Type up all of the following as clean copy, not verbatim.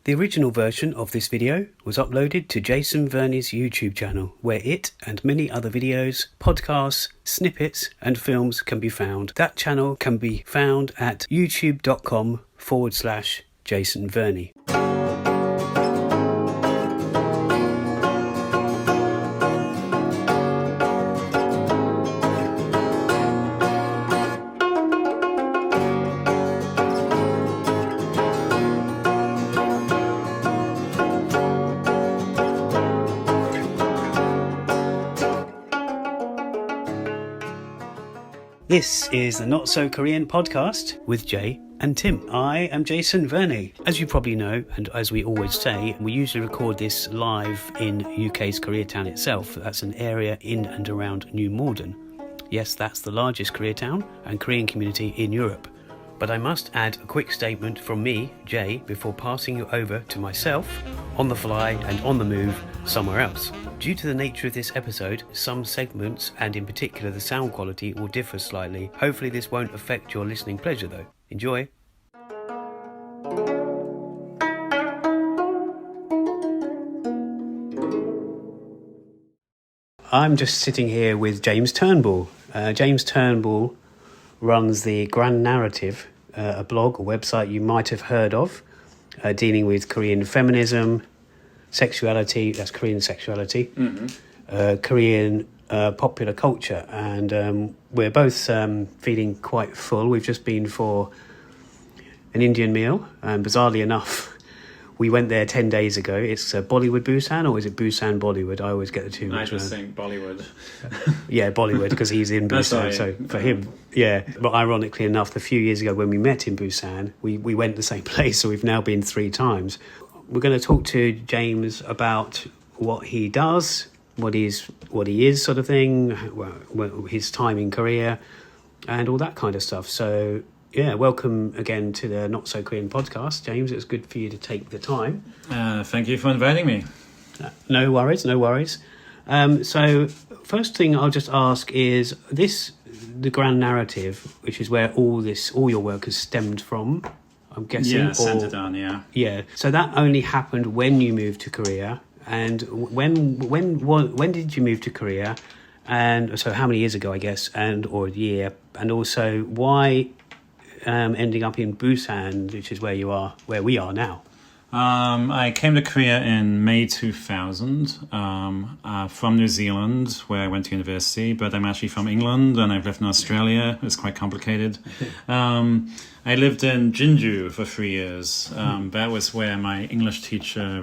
The original version of this video was uploaded to Jason VERNEY'S YouTube channel, where it and many other videos, podcasts, snippets and films can be found. That channel can be found at youtube.com/Jason VERNEY. This is the Not So Korean podcast with Jay and Tim. I am Jason VERNEY. As you probably know, and as we always say, we usually record this live in UK's Koreatown itself. That's an area in and around New Malden. Yes, that's the largest Koreatown and Korean community in Europe. But I must add a quick statement from me, Jay, before passing you over to myself, on the fly and on the move, somewhere else. Due to the nature of this episode, some segments, and in particular the sound quality, will differ slightly. Hopefully this won't affect your listening pleasure though. Enjoy! I'm just sitting here with James Turnbull. James Turnbull runs the Grand Narrative, a blog, a website you might have heard of, dealing with Korean feminism, sexuality, that's Korean sexuality, Korean popular culture. And we're both feeling quite full. We've just been for an Indian meal, and bizarrely enough, we went there 10 days ago. It's Bollywood Busan, or is it Busan Bollywood? I always get the two. I just think Bollywood. Yeah, Bollywood, because he's in Busan. So for him, yeah. But ironically enough, a few years ago when we met in Busan, we went the same place, so we've now been 3 times. We're going to talk to James about what he does, what he is sort of thing, his time in Korea, and all that kind of stuff. So, yeah, welcome again to the Not So Korean podcast, James. It's good for you to take the time. Thank you for inviting me. No worries. So, first thing I'll just ask is the Grand Narrative, which is where all your work has stemmed from, I'm guessing. Yeah, centered on, yeah. Yeah. So that only happened when you moved to Korea. And when did you move to Korea? And so how many years ago, I guess, or a year? And also why ending up in Busan, which is where we are now? I came to Korea in May 2000 from New Zealand, where I went to university, but I'm actually from England and I've lived in Australia. It's quite complicated. I lived in Jeonju for 3 years. That was where my English teacher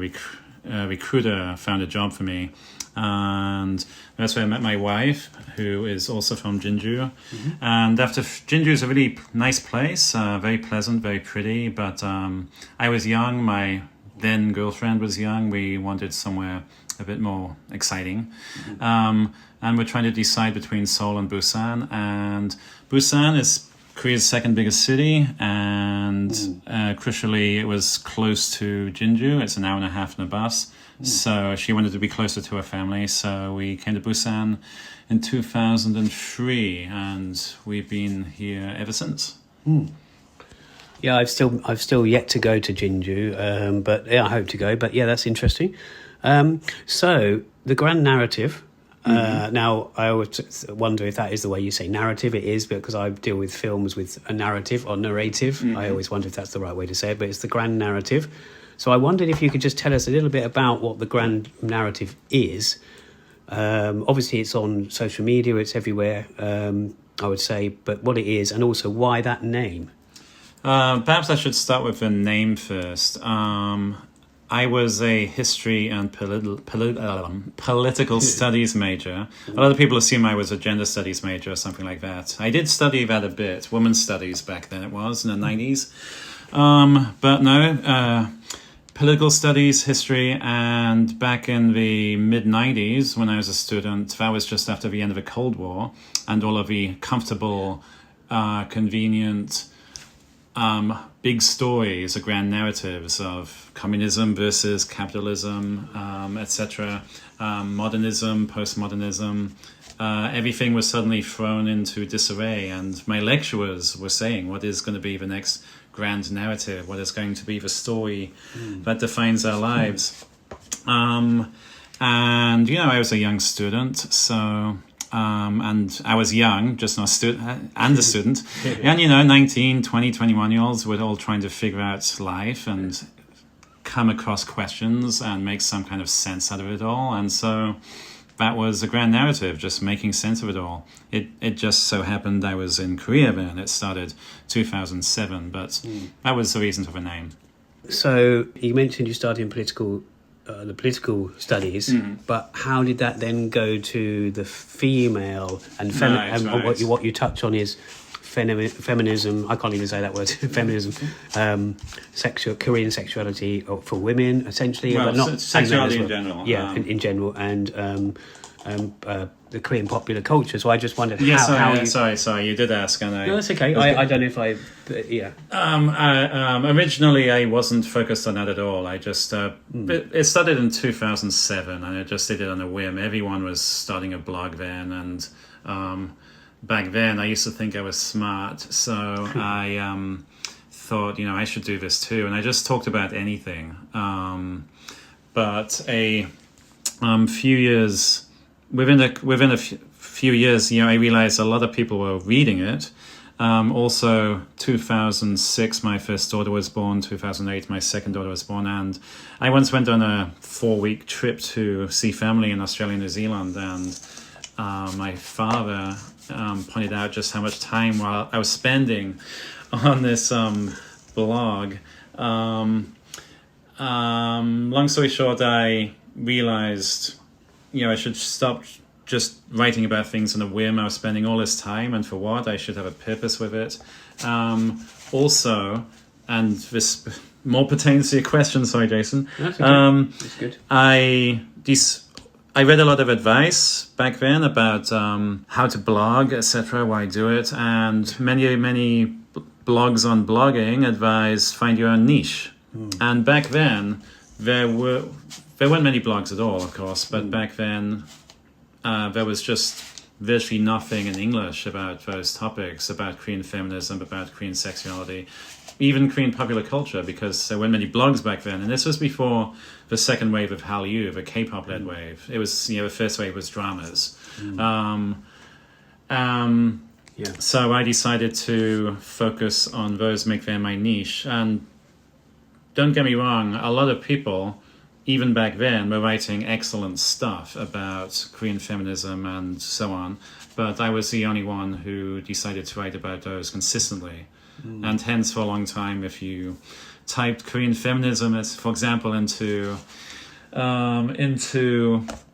recruiter found a job for me. And that's where I met my wife, who is also from Jeonju. And Jeonju is a really nice place, very pleasant, very pretty. But I was young, my then girlfriend was young. We wanted somewhere a bit more exciting. And we're trying to decide between Seoul and Busan. And Busan is Korea's second biggest city, and crucially, it was close to Jeonju. It's an hour and a half in a bus. So she wanted to be closer to her family. So we came to Busan in 2003, and we've been here ever since. Yeah, I've still yet to go to Jeonju, but yeah, I hope to go. But yeah, that's interesting. So the Grand Narrative. Now, I always wonder if that is the way you say narrative. It is, because I deal with films with a narrative or narrative. I always wonder if that's the right way to say it, but it's the Grand Narrative. So I wondered if you could just tell us a little bit about what the Grand Narrative is. Obviously, it's on social media, it's everywhere, I would say, but what it is, and also why that name. Perhaps I should start with the name first. I was a history and political studies major. A lot of people assume I was a gender studies major or something like that. I did study that a bit, women's studies back then it was, in the 90s. But no, political studies, history, and back in the mid-90s when I was a student, that was just after the end of the Cold War, and all of the comfortable, convenient, big stories, the grand narratives of communism versus capitalism, etc., modernism, postmodernism. Everything was suddenly thrown into disarray, and my lecturers were saying, what is going to be the next grand narrative, what is going to be the story that defines our lives. And, you know, I was a young student, so... and I was young, just not a student. And, you know, 19, 20, 21-year-olds were all trying to figure out life and come across questions and make some kind of sense out of it all. And so that was a grand narrative, just making sense of it all. It just so happened I was in Korea then. It started 2007, but that was the reason for the name. So you mentioned you started in the political studies, but how did that then go to the female and what you touch on is feminism. I can't even say that word. Feminism, Korean sexuality for women, essentially, well, but not sexuality in general. Yeah, in general, and the Korean popular culture. So I just wondered Sorry, you did ask, and no, that's okay. I don't know if originally I wasn't focused on that at all. I just it started in 2007, and I just did it on a whim. Everyone was starting a blog then, and back then I used to think I was smart, so I thought, you know, I should do this too, and I just talked about anything. But within a few years, you know, I realized a lot of people were reading it. Also, 2006, my first daughter was born. 2008, my second daughter was born. And I once went on a 4-week trip to see family in Australia and New Zealand. And my father pointed out just how much time I was spending on this blog. Long story short, I realized, you know, I should stop just writing about things on a whim. I was spending all this time, and for what? I should have a purpose with it. Also, and this more pertains to your question, sorry, Jason. That's okay. That's good. I read a lot of advice back then about how to blog, etc., why do it, and many blogs on blogging advise find your own niche. And back then, there weren't many blogs at all, of course, but back then there was just virtually nothing in English about those topics, about Korean feminism, about Korean sexuality, even Korean popular culture, because there weren't many blogs back then. And this was before the second wave of Hallyu, the K-pop-led wave. It was, you know, the first wave was dramas. So I decided to focus on those, make them my niche. And don't get me wrong, a lot of people, even back then, were writing excellent stuff about Korean feminism and so on, but I was the only one who decided to write about those consistently. And hence, for a long time, if you typed Korean feminism, as for example, into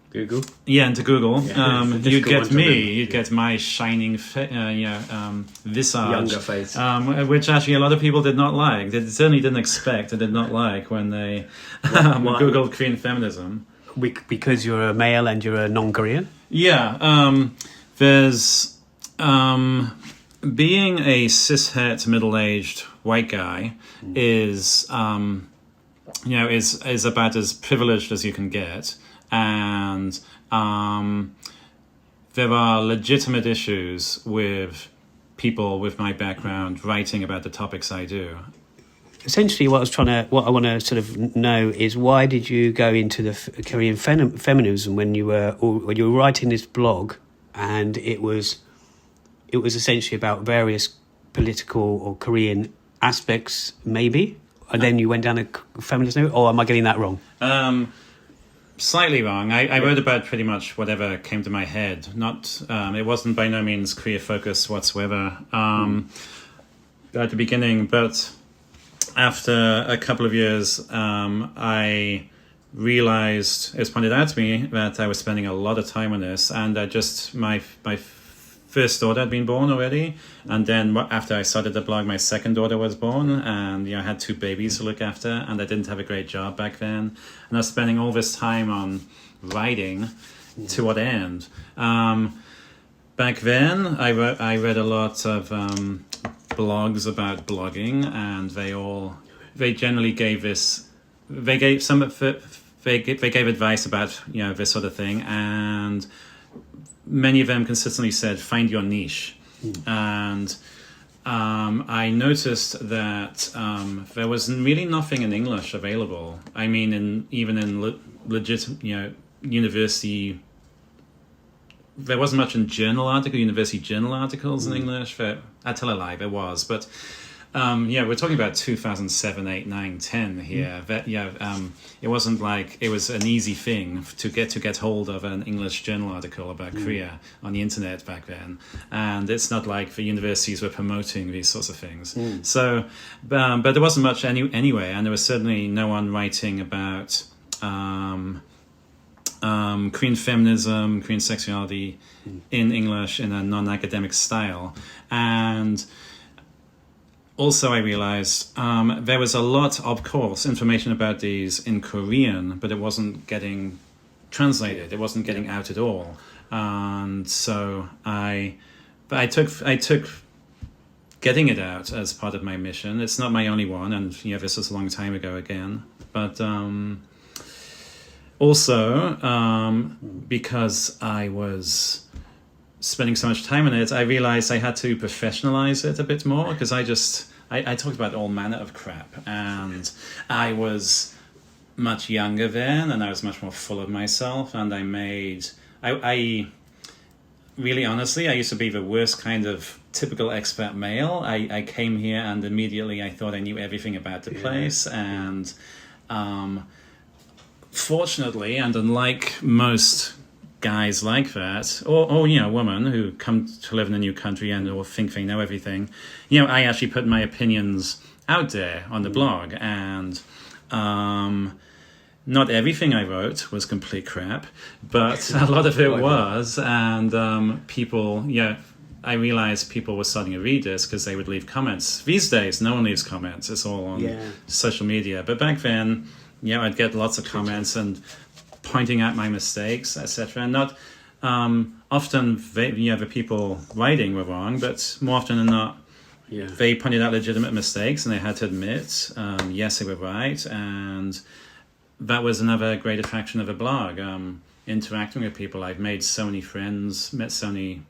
Google. Yeah, into Google. You'd get me. You'd get my shining, visage, younger face, which actually a lot of people did not like. They certainly didn't expect. They did not like when they Googled Korean feminism. Because you're a male and you're a non-Korean. Yeah, there's being a cishet middle-aged white guy is about as privileged as you can get. And there are legitimate issues with people with my background writing about the topics I do. Essentially, what I want to sort of know is, why did you go into the Korean feminism when you were writing this blog, and it was essentially about various political or Korean aspects, maybe, and then you went down a feminist route, or am I getting that wrong? Slightly wrong. I wrote about pretty much whatever came to my head. Not it wasn't by no means career focused whatsoever at the beginning, but after a couple of years, I realized, it was pointed out to me, that I was spending a lot of time on this, and my first daughter had been born already, and then after I started the blog, my second daughter was born, and I had 2 babies to look after, and I didn't have a great job back then, and I was spending all this time on writing. To what end? Back then, I read a lot of blogs about blogging, and they generally gave advice about, you know, this sort of thing, and many of them consistently said, find your niche. And I noticed that there was really nothing in English available. I mean, even in legit, university, there wasn't much in university journal articles in English. I tell a lie, there was, but we're talking about 2007, 8, 9, 10 here. It wasn't like it was an easy thing to get hold of an English journal article about Korea on the internet back then, and it's not like the universities were promoting these sorts of things. So, but there wasn't much anyway, and there was certainly no one writing about Korean feminism, Korean sexuality in English in a non-academic style, and also, I realized there was a lot, of course, information about these in Korean, but it wasn't getting translated. It wasn't getting out at all. And so I took getting it out as part of my mission. It's not my only one, and this was a long time ago again. But also, because I was spending so much time on it, I realized I had to professionalize it a bit more, because I talked about all manner of crap, and I was much younger then, and I was much more full of myself, and I really honestly, I used to be the worst kind of typical expat male. I came here and immediately I thought I knew everything about the place, and fortunately, and unlike most guys like that, or women who come to live in a new country and or think they know everything, I actually put my opinions out there on the blog, and not everything I wrote was complete crap, but a lot of it was, and people, I realized people were starting to read this because they would leave comments. These days, no one leaves comments; it's all on social media. But back then, I'd get lots of comments and pointing out my mistakes, etc. And not often the people writing were wrong, but more often than not, they pointed out legitimate mistakes, and they had to admit, yes, they were right. And that was another great attraction of a blog, interacting with people. I've made so many friends, met so many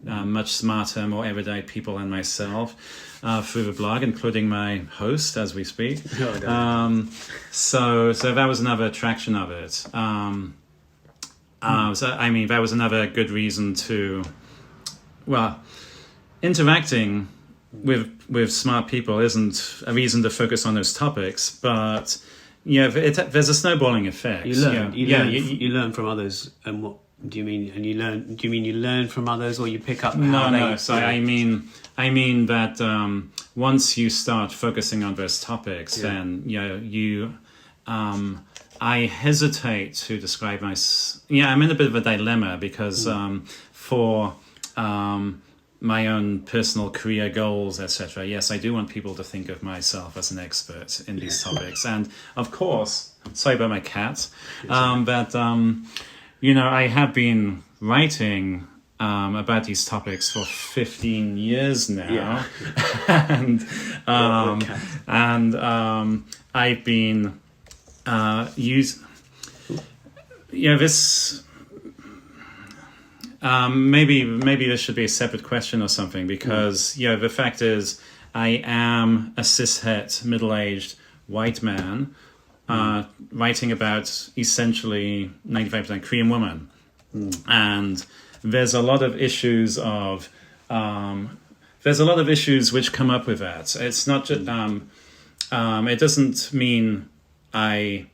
much smarter, more erudite people than myself through the blog, including my host as we speak. So that was another attraction of it. So I mean, that was another good reason to, interacting with smart people isn't a reason to focus on those topics, but there's a snowballing effect. You learn from others, and what do you mean? And do you mean you learn from others, or you pick up? No. So I mean that once you start focusing on those topics, then I hesitate to describe I'm in a bit of a dilemma, because for my own personal career goals, etc. Yes, I do want people to think of myself as an expert in these topics, and of course, sorry about my cat, but I have been writing about these topics for 15 years now, and I've been this. Maybe this should be a separate question or something, because the fact is, I am a cishet middle-aged white man writing about essentially 95% Korean women, and there's a lot of issues which come up with that. It's not just it doesn't mean I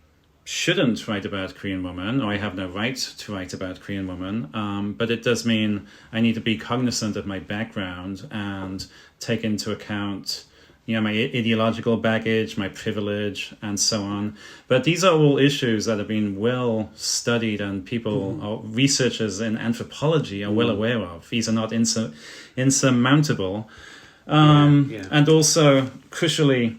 shouldn't write about Korean women, or I have no right to write about Korean women, but it does mean I need to be cognizant of my background and take into account my ideological baggage, my privilege, and so on. But these are all issues that have been well studied, and people, or researchers in anthropology, are well aware of. These are not insurmountable. And also, crucially,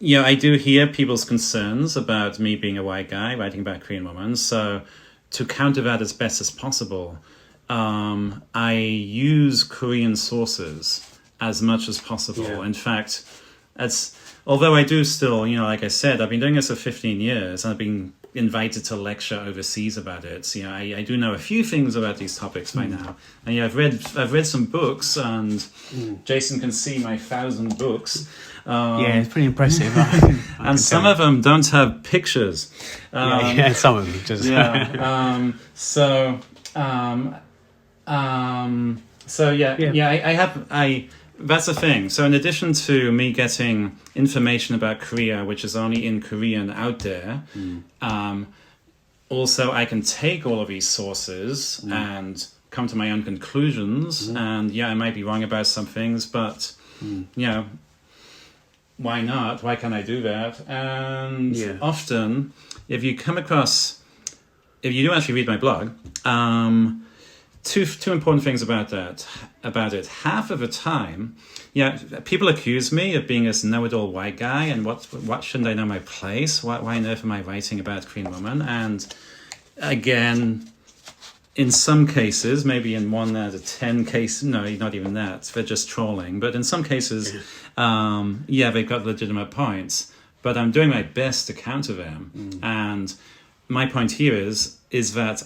I do hear people's concerns about me being a white guy writing about Korean women. So to counter that as best as possible, I use Korean sources as much as possible. In fact, although I do still, like I said, I've been doing this for 15 years, and I've been invited to lecture overseas about it. So, I do know a few things about these topics by now. And I've read some books, and Jason can see my 1,000 books. Yeah, it's pretty impressive. And some of them don't have pictures. Some of them just. That's the thing. So in addition to me getting information about Korea, which is only in Korean out there, also I can take all of these sources and come to my own conclusions. And I might be wrong about some things, but why not? Why can't I do that? And often, if you do actually read my blog, two important things about it. Half of the time, people accuse me of being this know-it-all white guy, and what shouldn't I know my place? Why on earth am I writing about Korean women? And again, in some cases, maybe in 1 out of 10 cases, no, not even that, they're just trolling. But in some cases, they've got legitimate points. But I'm doing my best to counter them. And my point here is that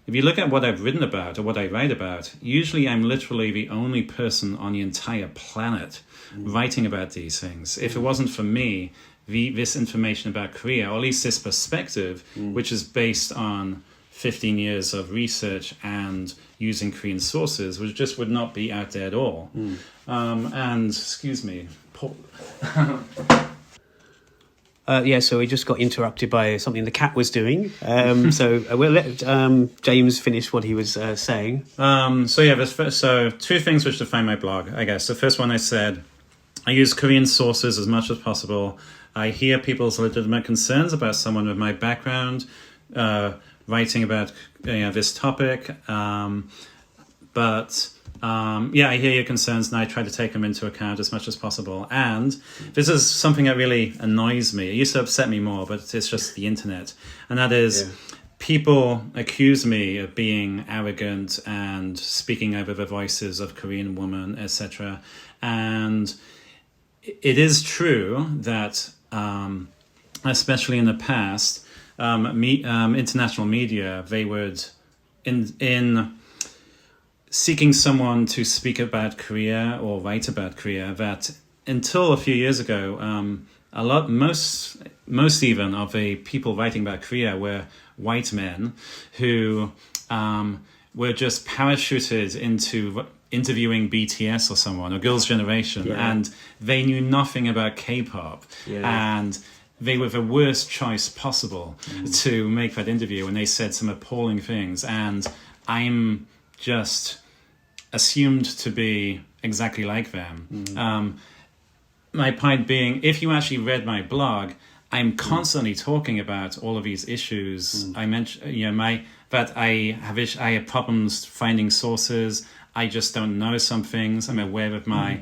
if you look at what I've written about or what I write about, usually I'm literally the only person on the entire planet writing about these things. If it wasn't for me, this information about Korea, or at least this perspective, which is based on 15 years of research and using Korean sources, which would not be out there at all. And, excuse me, Paul. So we just got interrupted by something the cat was doing. So we'll let James finish what he was saying. So 2 things which define my blog, I guess. The first one I said, I use Korean sources as much as possible. I hear people's legitimate concerns about someone with my background writing about this topic. I hear your concerns, and I try to take them into account as much as possible. And this is something that really annoys me. It used to upset me more, but it's just the internet. And that is, people accuse me of being arrogant and speaking over the voices of Korean women, etc. And it is true that, especially in the past, international media, they would, in seeking someone to speak about Korea or write about Korea, that until a few years ago, most even of the people writing about Korea were white men who were just parachuted into interviewing BTS or someone, or Girls' Generation, and they knew nothing about K-pop, and they were the worst choice possible to make that interview, and they said some appalling things, and I'm just assumed to be exactly like them. My point being, if you actually read my blog, I'm constantly talking about all of these issues. I mentioned, I have problems finding sources. I just don't know some things. I'm aware of my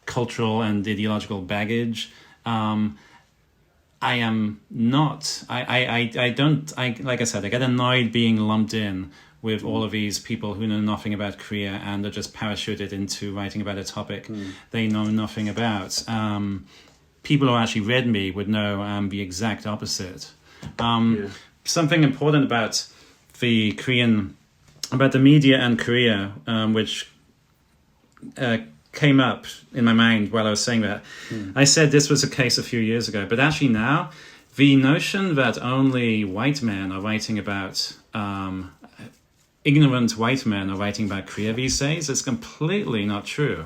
cultural and ideological baggage. I am not. Like I said, I get annoyed being lumped in with all of these people who know nothing about Korea and are just parachuted into writing about a topic they know nothing about. People who actually read me would know the exact opposite. Something important about about the media and Korea, which came up in my mind while I was saying that. I said this was a case a few years ago, but actually now, the notion that only white men are writing about ignorant white men are writing about Korea these days is completely not true.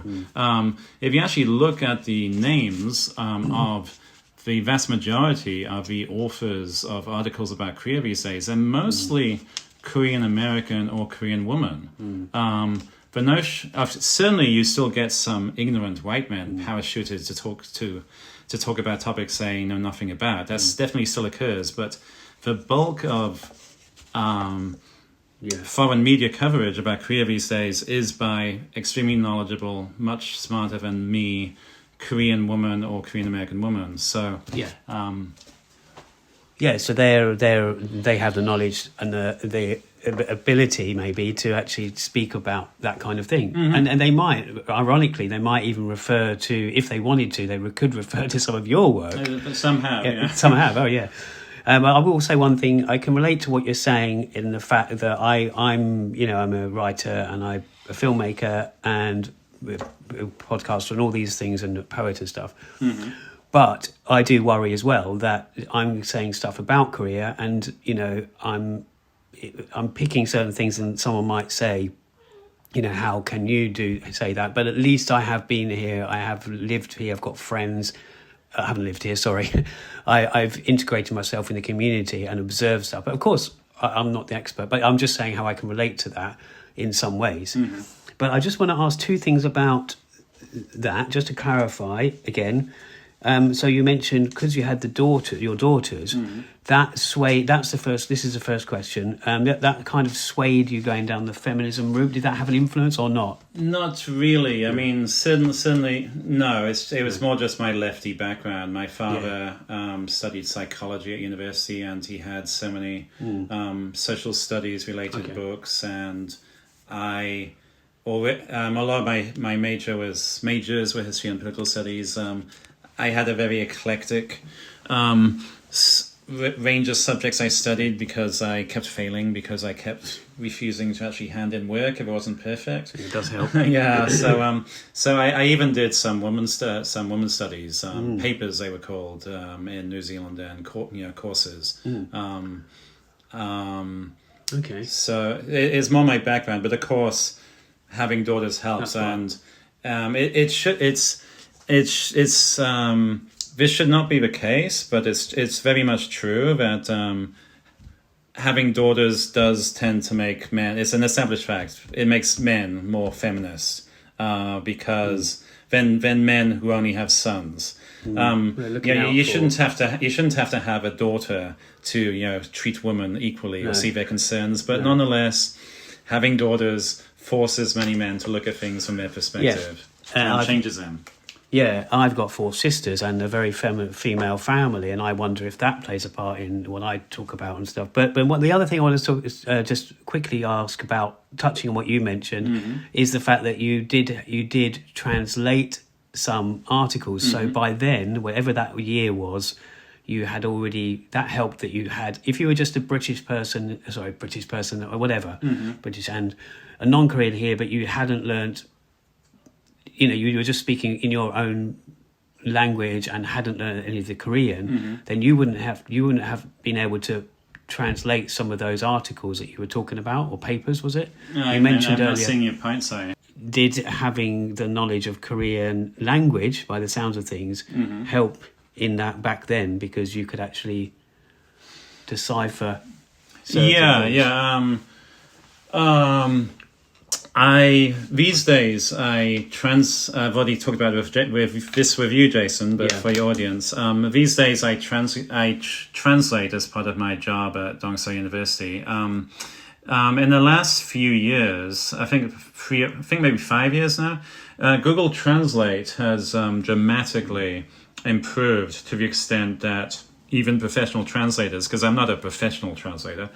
If you actually look at the names of the vast majority of the authors of articles about Korea these days, they're mostly Korean American or Korean woman. The notion of, certainly you still get some ignorant white men parachuted to talk about topics they know nothing about. That's definitely still occurs, but the bulk of foreign media coverage about Korea these days is by extremely knowledgeable, much smarter than me, Korean woman or Korean American woman. So so they have the knowledge and the ability maybe to actually speak about that kind of thing, and they might, ironically, they might even refer to, if they wanted to, they could refer to some of your work. Some have, some have. I will say one thing. I can relate to what you're saying in the fact that I'm a writer and I'm a filmmaker and a podcaster and all these things and a poet and stuff. Mm-hmm. But I do worry as well that I'm saying stuff about Korea and, I'm picking certain things and someone might say, how can you say that? But at least I have been here. I have lived here. I've got friends. I haven't lived here, sorry. I've integrated myself in the community and observed stuff. But of course, I'm not the expert, but I'm just saying how I can relate to that in some ways. Mm-hmm. But I just want to ask two things about that, just to clarify again. So you mentioned, because you had your daughters, mm-hmm. This is the first question. That kind of swayed you going down the feminism route. Did that have an influence or not? Not really. I mean, certainly, no. It was more just my lefty background. My father studied psychology at university, and he had so many social studies related books, and a lot of my majors were history and political studies. I had a very eclectic range of subjects I studied because I kept failing, because I kept refusing to actually hand in work if it wasn't perfect. It does help. Yeah, so I even did some women's studies, papers they were called, in New Zealand, and courses. Okay. So it's more my background, but of course, having daughters helps, and this should not be the case, but it's very much true that having daughters does tend to make men. It's an established fact. It makes men more feminist because than men who only have sons. You shouldn't have to have a daughter to treat women equally or see their concerns, but nonetheless, having daughters forces many men to look at things from their perspective and changes them. Yeah, I've got 4 sisters and a very female family, and I wonder if that plays a part in what I talk about and stuff. But the other thing I want to just quickly ask about, touching on what you mentioned, is the fact that you did translate some articles. Mm-hmm. So by then, whatever that year was, you had already, that helped that you had, if you were just a British person or whatever, British and a non-Korean here, but you hadn't learned, you were just speaking in your own language and hadn't learned any of the Korean, then you wouldn't have been able to translate some of those articles that you were talking about, or papers, was it? No, you mentioned I'm earlier. not seeing your point, sorry. Did having the knowledge of Korean language, by the sounds of things, help in that back then, because you could actually decipher certain words? These days I've already talked about it with you, Jason, but for your audience, these days I translate as part of my job at Dongseo University. In the last few years, I think maybe 5 years now, Google Translate has dramatically improved to the extent that even professional translators, because I'm not a professional translator,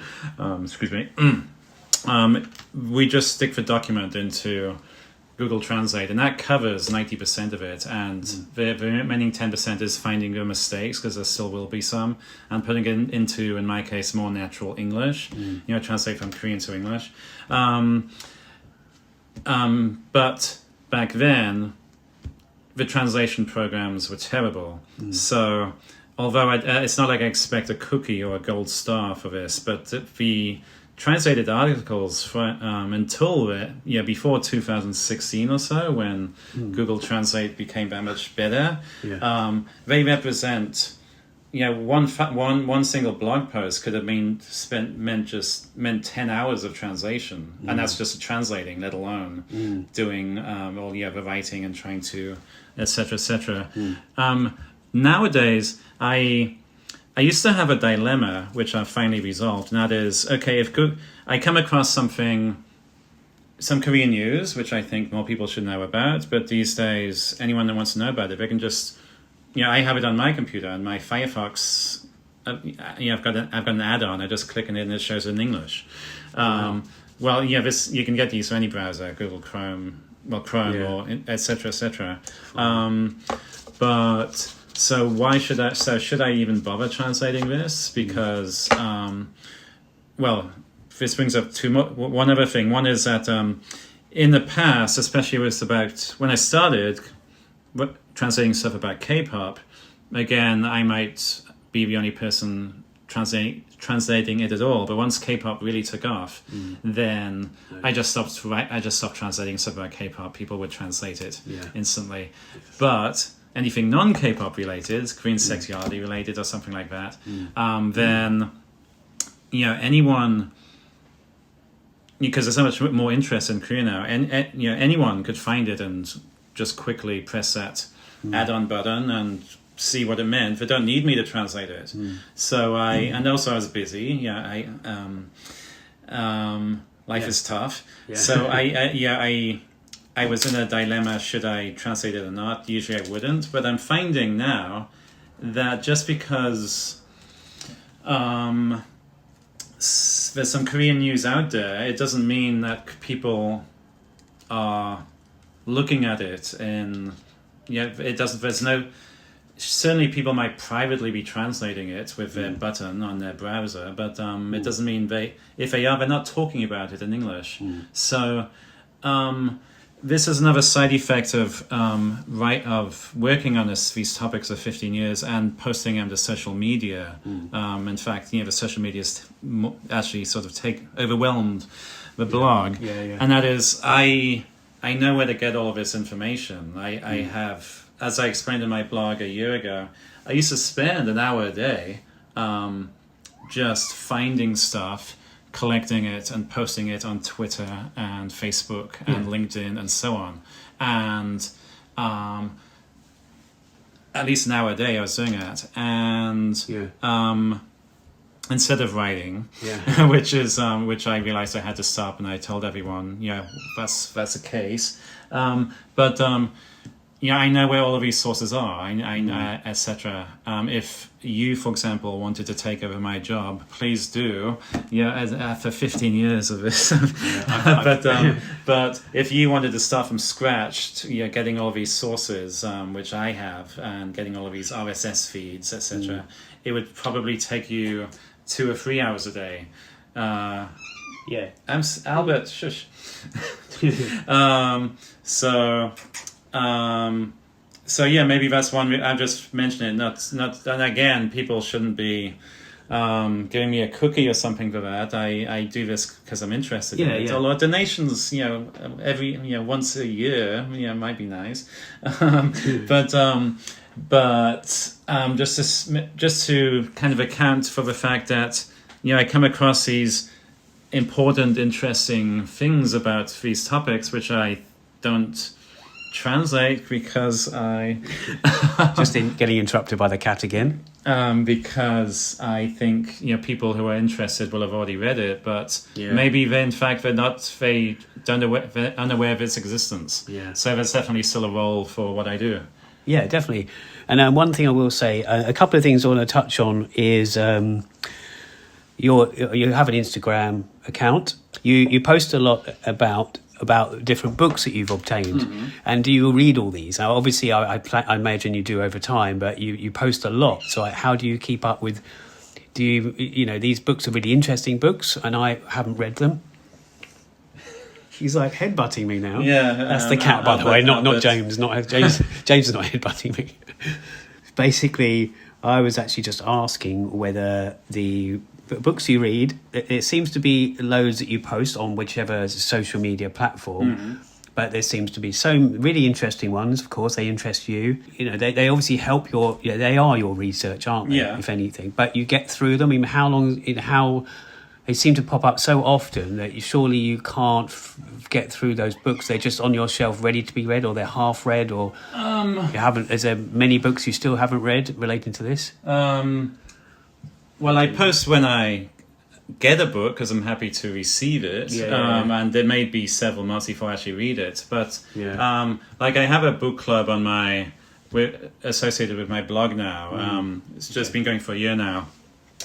we just stick the document into Google Translate, and that covers 90% of it, and the remaining 10% is finding your mistakes, because there still will be some, and putting it into, in my case, more natural English, translate from Korean to English. But back then, the translation programs were terrible. So although it's not like I expect a cookie or a gold star for this, but the translated articles until before 2016 or so, when Google Translate became that much better, they represent, one single blog post could have meant 10 hours of translation, and that's just translating, let alone doing all the writing and trying to etc. Nowadays, I used to have a dilemma, which I've finally resolved, and that is, okay, if I come across some Korean news, which I think more people should know about, but these days, anyone that wants to know about it, they can just, I have it on my computer, and my Firefox, I've got an add-on, I just click on it and it shows it in English. Well, you can get these from any browser, Google Chrome, or etc. But So why should I? So should I even bother translating this? Because well, this brings up one other thing. One is that in the past, especially about when I started translating stuff about K-pop, again, I might be the only person translating it at all. But once K-pop really took off, then I just stopped translating stuff about K-pop. People would translate it instantly. But anything non-K-pop related, Korean sexuality related or something like that, then anyone, because there's so much more interest in Korea now, and anyone could find it and just quickly press that add-on button and see what it meant. They don't need me to translate it. So and also I was busy. Life is tough. So I was in a dilemma, should I translate it or not? Usually I wouldn't, but I'm finding now that just because there's some Korean news out there, it doesn't mean that people are looking at it and it doesn't, there's no, certainly people might privately be translating it with their button on their browser, but it doesn't mean if they are, they're not talking about it in English. So this is another side effect of working on these topics for 15 years and posting them to social media. In fact, the social media actually sort of overwhelmed the blog, and that is I know where to get all of this information. I have, as I explained in my blog a year ago, I used to spend an hour a day just finding stuff, collecting it and posting it on Twitter and Facebook and LinkedIn and so on. And at least an hour a day I was doing that. And instead of writing, which I realized I had to stop, and I told everyone, that's the case. I know where all of these sources are, etc. If you, for example, wanted to take over my job, please do. After 15 years of this. But if you wanted to start from scratch, getting all of these sources, which I have, and getting all of these RSS feeds, etc., it would probably take you 2 or 3 hours a day. Albert, shush. Maybe that's one. I'm just mentioning it. Not. And again, people shouldn't be giving me a cookie or something for that. I do this because I'm interested in it. Although donations, every once a year, might be nice. Just to kind of account for the fact that I come across these important, interesting things about these topics, which I don't translate because I just getting interrupted by the cat again. Because I think people who are interested will have already read it, but maybe they're unaware of its existence. So there's definitely still a role for what I do. Yeah, definitely. And one thing I will say, a couple of things I want to touch on is you have an Instagram account. You post a lot about different books that you've obtained, and do you read all these? Now, obviously, I imagine you do over time, but you post a lot. So, how do you keep up with? Do you these books are really interesting books, and I haven't read them. He's like headbutting me now. That's the cat, by the way, not James. Not James. James is not headbutting me. Basically, I was actually just asking whether the books you read, it seems to be loads that you post on whichever social media platform, but there seems to be so really interesting ones. Of course, they interest you. They obviously help they are your research, aren't they? If anything, but you get through them. I mean, how they seem to pop up so often that surely you can't get through those books. They're just on your shelf ready to be read, or they're half read, or you haven't. Is there many books you still haven't read relating to this? Well, I post when I get a book because I'm happy to receive it, and there may be several months before I actually read it. But I have a book club on associated with my blog now. It's just been going for a year now,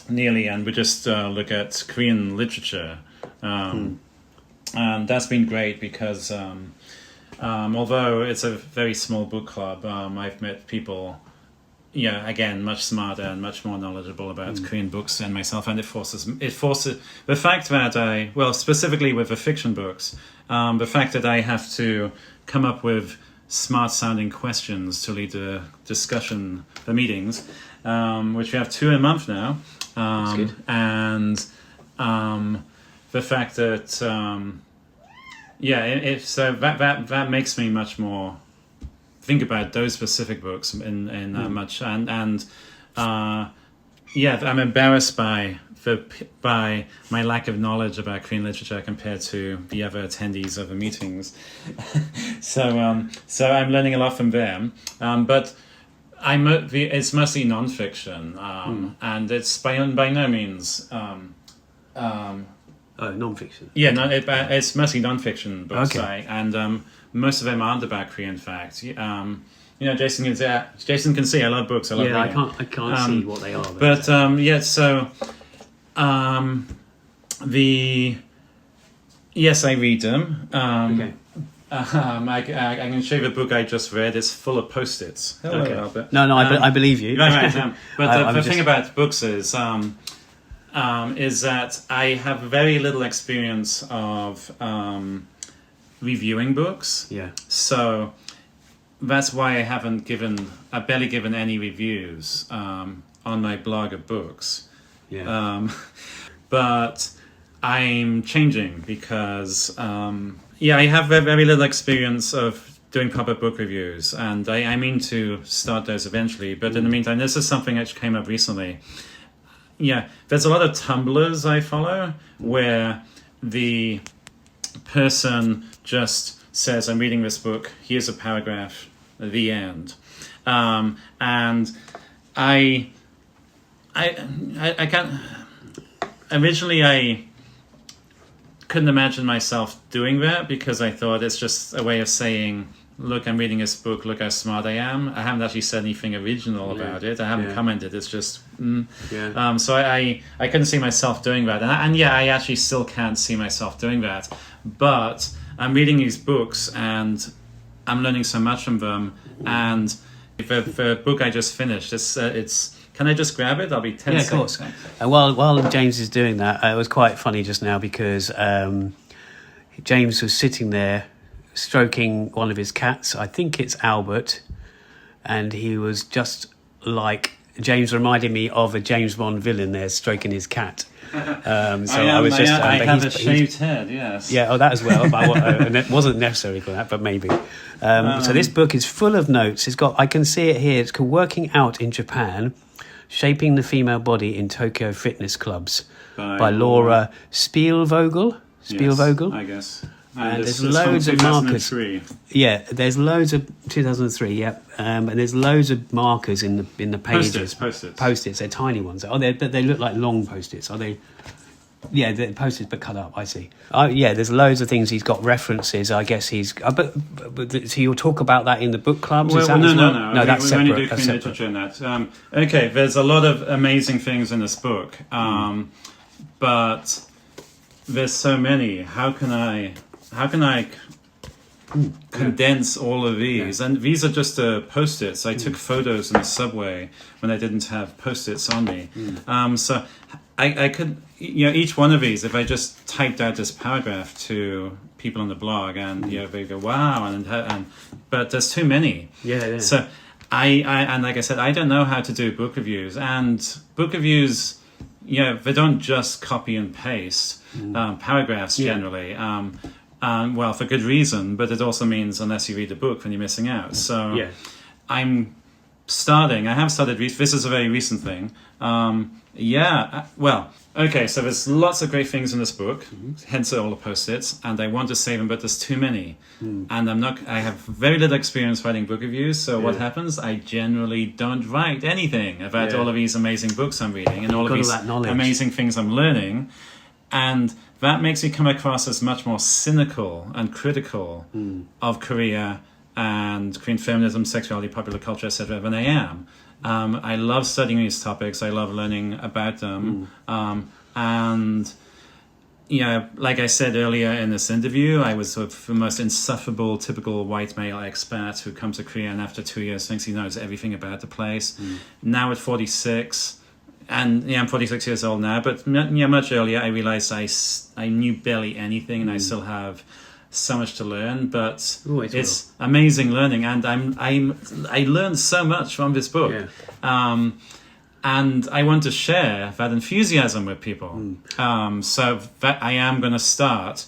nearly, and we just look at Korean literature, and that's been great because although it's a very small book club, I've met people again, much smarter and much more knowledgeable about Korean books than myself, and it forces the fact that specifically with the fiction books, the fact that I have to come up with smart sounding questions to lead the discussion, the meetings, which we have 2 a month now, and the fact that that makes me much more think about those specific books in much, and I'm embarrassed by my lack of knowledge about Korean literature compared to the other attendees of the meetings. so I'm learning a lot from them, but it's mostly nonfiction, and it's by no means non-fiction. Yeah, it's mostly non-fiction books, and most of them aren't about Korean facts. Jason can see I love books. I love reading. I can't see what they are. I read them. I can show you the book I just read. It's full of post-its. Hello, Albert. No, I believe you. Right. But the thing about books is that I have very little experience of reviewing books. Yeah. So that's why I've barely given any reviews on my blog of books. Yeah. But I'm changing because I have very little experience of doing proper book reviews, and I mean to start those eventually. But in the meantime, this is something that came up recently. Yeah, there's a lot of Tumblrs I follow where the person just says, I'm reading this book, here's a paragraph, the end. And I can't... Originally, I couldn't imagine myself doing that because I thought it's just a way of saying, look, I'm reading this book, look how smart I am. I haven't actually said anything original about it. I haven't commented. It's just... So I couldn't see myself doing that. And I actually still can't see myself doing that. But I'm reading these books and I'm learning so much from them. And the book I just finished, it's can I just grab it? I'll be 10 seconds. Yeah, of course. And while James is doing that, it was quite funny just now because James was sitting there stroking one of his cats. I think it's Albert. And he was just like... James reminded me of a James Bond villain there stroking his cat. I have a shaved head, yes. Yeah, that as well. But it wasn't necessary for that, but maybe. So this book is full of notes. I can see it here. It's called Working Out in Japan, Shaping the Female Body in Tokyo Fitness Clubs by Laura Spielvogel. Yes, I guess. And there's loads of markers. Yeah, there's loads of 2003. Yeah, and there's loads of markers in the pages. Post-its. They're tiny ones. They look like long post-its. Are they? Yeah, they're post-its but cut up. I see. There's loads of things. He's got references. I guess he's. But so you'll talk about that in the book clubs. No. That's we separate. Only do Korean literature in that. Okay, there's a lot of amazing things in this book, but there's so many. How can I condense all of these? And these are just post-its. I took photos in the subway when I didn't have post-its on me. So I could, each one of these, if I just typed out this paragraph to people on the blog and they go, wow, but there's too many. Yeah. So and like I said, I don't know how to do book reviews. And book reviews, they don't just copy and paste paragraphs generally. Well, for good reason, but it also means unless you read the book, then you're missing out. So I have started, this is a very recent thing. Okay, so there's lots of great things in this book, hence all the post-its, and I want to save them, but there's too many. And I have very little experience writing book reviews, so what happens? I generally don't write anything about all of these amazing books I'm reading and all of these amazing things I'm learning. And that makes me come across as much more cynical and critical of Korea and Korean feminism, sexuality, popular culture, etc. than I am. I love studying these topics. I love learning about them. And like I said earlier in this interview, I was sort of the most insufferable, typical white male expat who comes to Korea and after 2 years thinks he knows everything about the place. Now at 46, and I'm 46 years old now, but much earlier I realized I knew barely anything, and I still have so much to learn. But it's amazing learning, and I learned so much from this book. And I want to share that enthusiasm with people. So that I am going to start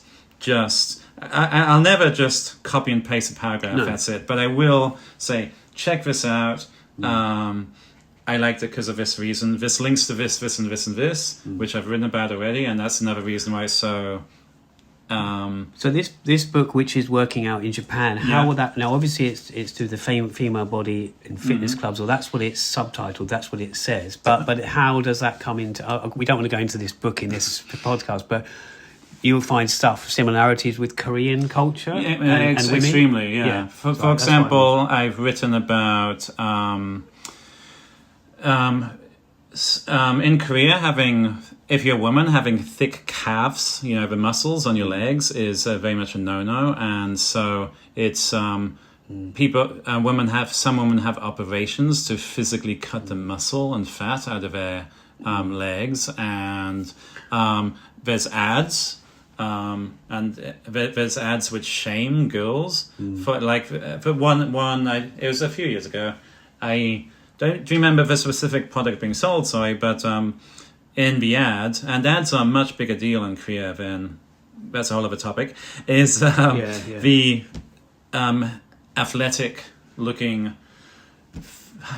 I'll never just copy and paste a paragraph, that's it. But I will say, check this out. I liked it because of this reason. This links to this, this, and this, and this, which I've written about already. And that's another reason why it's so... So this book, which is working out in Japan, how will that... Now, obviously, it's to the female body in fitness clubs, or that's what it's subtitled, that's what it says. But how does that come into... we don't want to go into this book in this podcast, but you'll find similarities with Korean culture and women? Extremely, yeah. For example, I've written about... in Korea, if you're a woman, having thick calves, the muscles on your legs is very much a no-no, and so it's some women have operations to physically cut the muscle and fat out of their legs, and there's ads. And there's ads which shame girls for one. It was a few years ago. I don't remember the specific product being sold, but in the ad, and ads are a much bigger deal in Korea than, that's a whole other topic, is the athletic-looking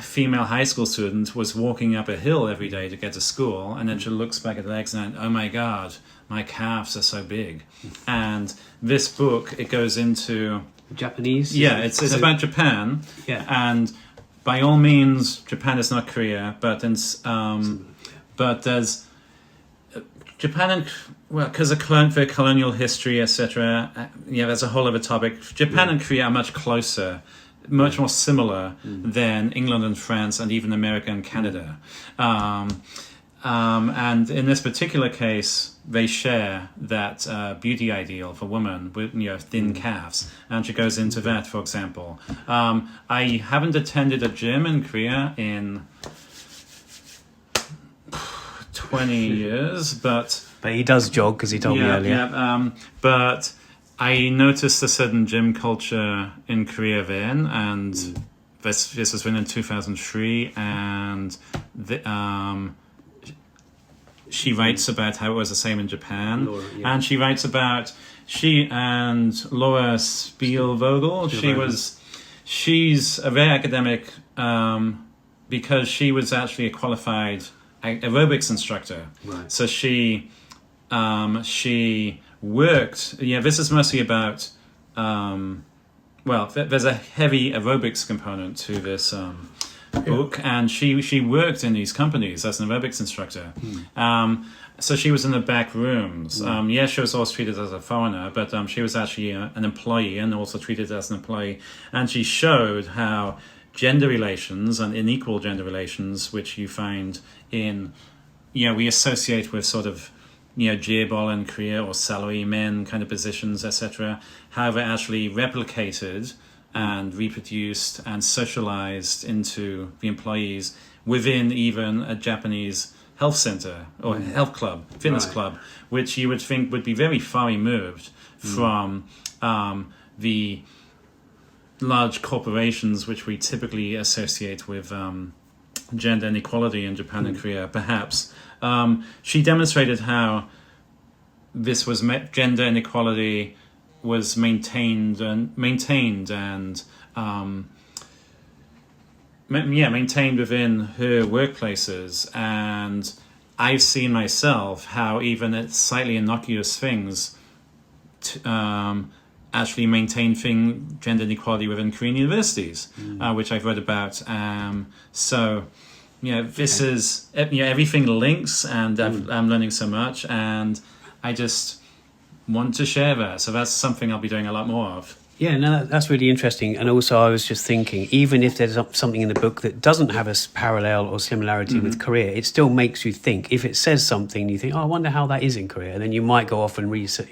female high school student was walking up a hill every day to get to school, and then she looks back at her legs and, oh my God, my calves are so big. And this book, it goes into... Japanese? Yeah, it's about Japan. Yeah. And... by all means, Japan is not Korea, but there's Japan and because of their colonial history, etc. There's a whole other topic. Japan and Korea are much closer, much more similar than England and France, and even America and Canada. And in this particular case, they share that beauty ideal for women with thin calves, and she goes into that. For example, I haven't attended a gym in Korea in 20 years, but he does jog because he told me earlier. But I noticed a certain gym culture in Korea then, and this was written in 2003, and she writes about how it was the same in Japan, and she writes about Laura Spielvogel. She's a very academic because she was actually a qualified aerobics instructor. Right. So she worked. This is mostly about. There's a heavy aerobics component to this. Book, and she worked in these companies as an aerobics instructor. So she was in the back rooms. She was always treated as a foreigner, but she was actually an employee and also treated as an employee. And she showed how gender relations and unequal gender relations, which you find in, we associate with sort of, jaebol in Korea or salary men kind of positions, etc., how they're actually replicated and reproduced and socialized into the employees within even a Japanese health center or health club, fitness club, which you would think would be very far removed from the large corporations which we typically associate with gender inequality in Japan and Korea, perhaps. She demonstrated how this was gender inequality was maintained and maintained within her workplaces. And I've seen myself how even at slightly innocuous things actually maintain gender inequality within Korean universities, which I've read about. This is, everything links, and I'm learning so much, and I just want to share that. So that's something I'll be doing a lot more of. Yeah, no, that's really interesting. And also, I was just thinking, even if there's something in the book that doesn't have a parallel or similarity with Korea, it still makes you think. If it says something, you think, "Oh, I wonder how that is in Korea," and then you might go off and research,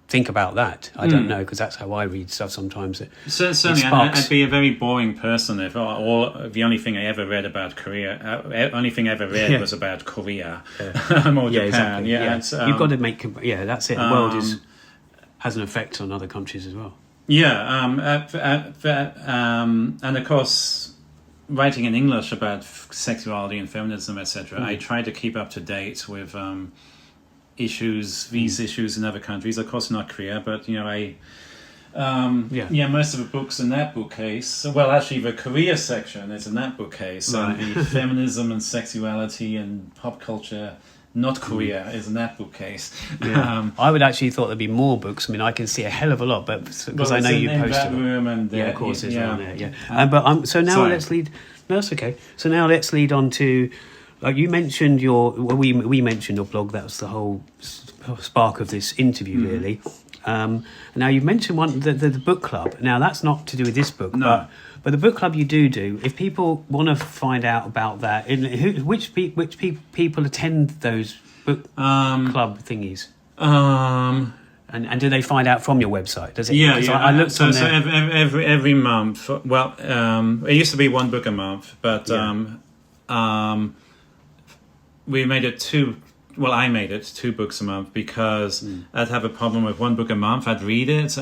think about that. I don't know, because that's how I read stuff sometimes. Certainly, I'd be a very boring person if the only thing I ever read about Korea, only thing I ever read was about Korea or Japan. Exactly. Yeah, you've got to make. Yeah, that's it. The world has an effect on other countries as well. Yeah, and of course, writing in English about sexuality and feminism, etc., I try to keep up to date with these issues in other countries. Of course, not Korea, but most of the books in that bookcase. Well, actually, the Korea section is in that bookcase, and the feminism and sexuality and pop culture. Not Korea is in that bookcase. Yeah. I would actually thought there'd be more books. I mean, I can see a hell of a lot, but because I know you posted that room and of course, there's one there. Yeah, so now let's lead. No, that's okay. So now let's lead on to. You mentioned we mentioned your blog. That was the whole spark of this interview, really. Now you've mentioned the book club. Now that's not to do with this book, but the book club you do. If people want to find out about that, which people attend those book club thingies? And do they find out from your website? Does it? Yeah. I looked so every month. Well, it used to be one book a month, but we made it two. Well, I made it 2 books a month because I'd have a problem with 1 book a month. I'd read it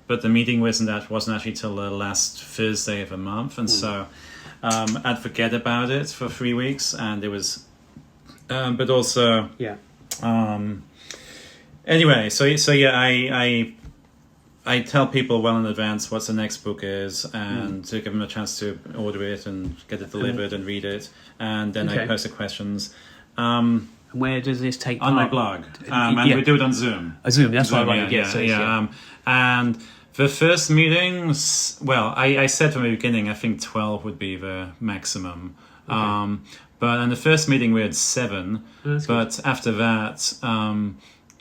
but the meeting wasn't actually till the last Thursday of a month, and so I'd forget about it for 3 weeks, and it was, but also anyway. So I tell people well in advance what the next book is, and to give them a chance to order it and get it delivered and read it, and then I post the questions. Where does this take on part? my blog, and we do it on Zoom. Zoom, that's Zoom, right. Yeah. And the first meetings, well, I said from the beginning, I think 12 would be the maximum. Okay. But in the first meeting we had 7, but after that,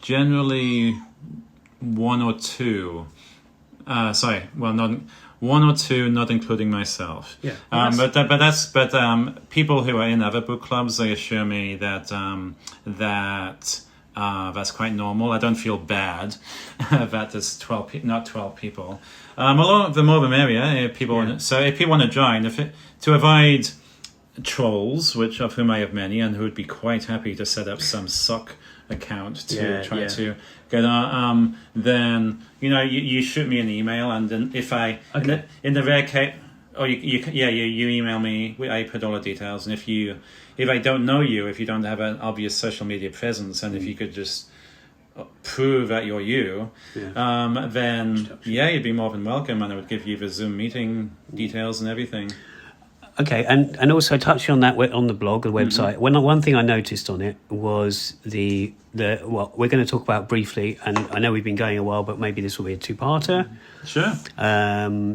generally 1 or 2. One or 2, not including myself. Yeah. But people who are in other book clubs, they assure me that that's quite normal. I don't feel bad that there's 12 people. A lot, the more the merrier. So if people want to join, to avoid trolls, of whom I have many, and who would be quite happy to set up some sock account to try to get on, then you shoot me an email, and then if in the rare case, you email me, I put all the details, and if I don't know you, if you don't have an obvious social media presence, and if you could just prove that you're you, then you'd be more than welcome, and I would give you the Zoom meeting details and everything. Okay, and also touching on that on the blog, the website. One thing I noticed on it was the we're going to talk about briefly, and I know we've been going a while, but maybe this will be a 2-parter. Sure.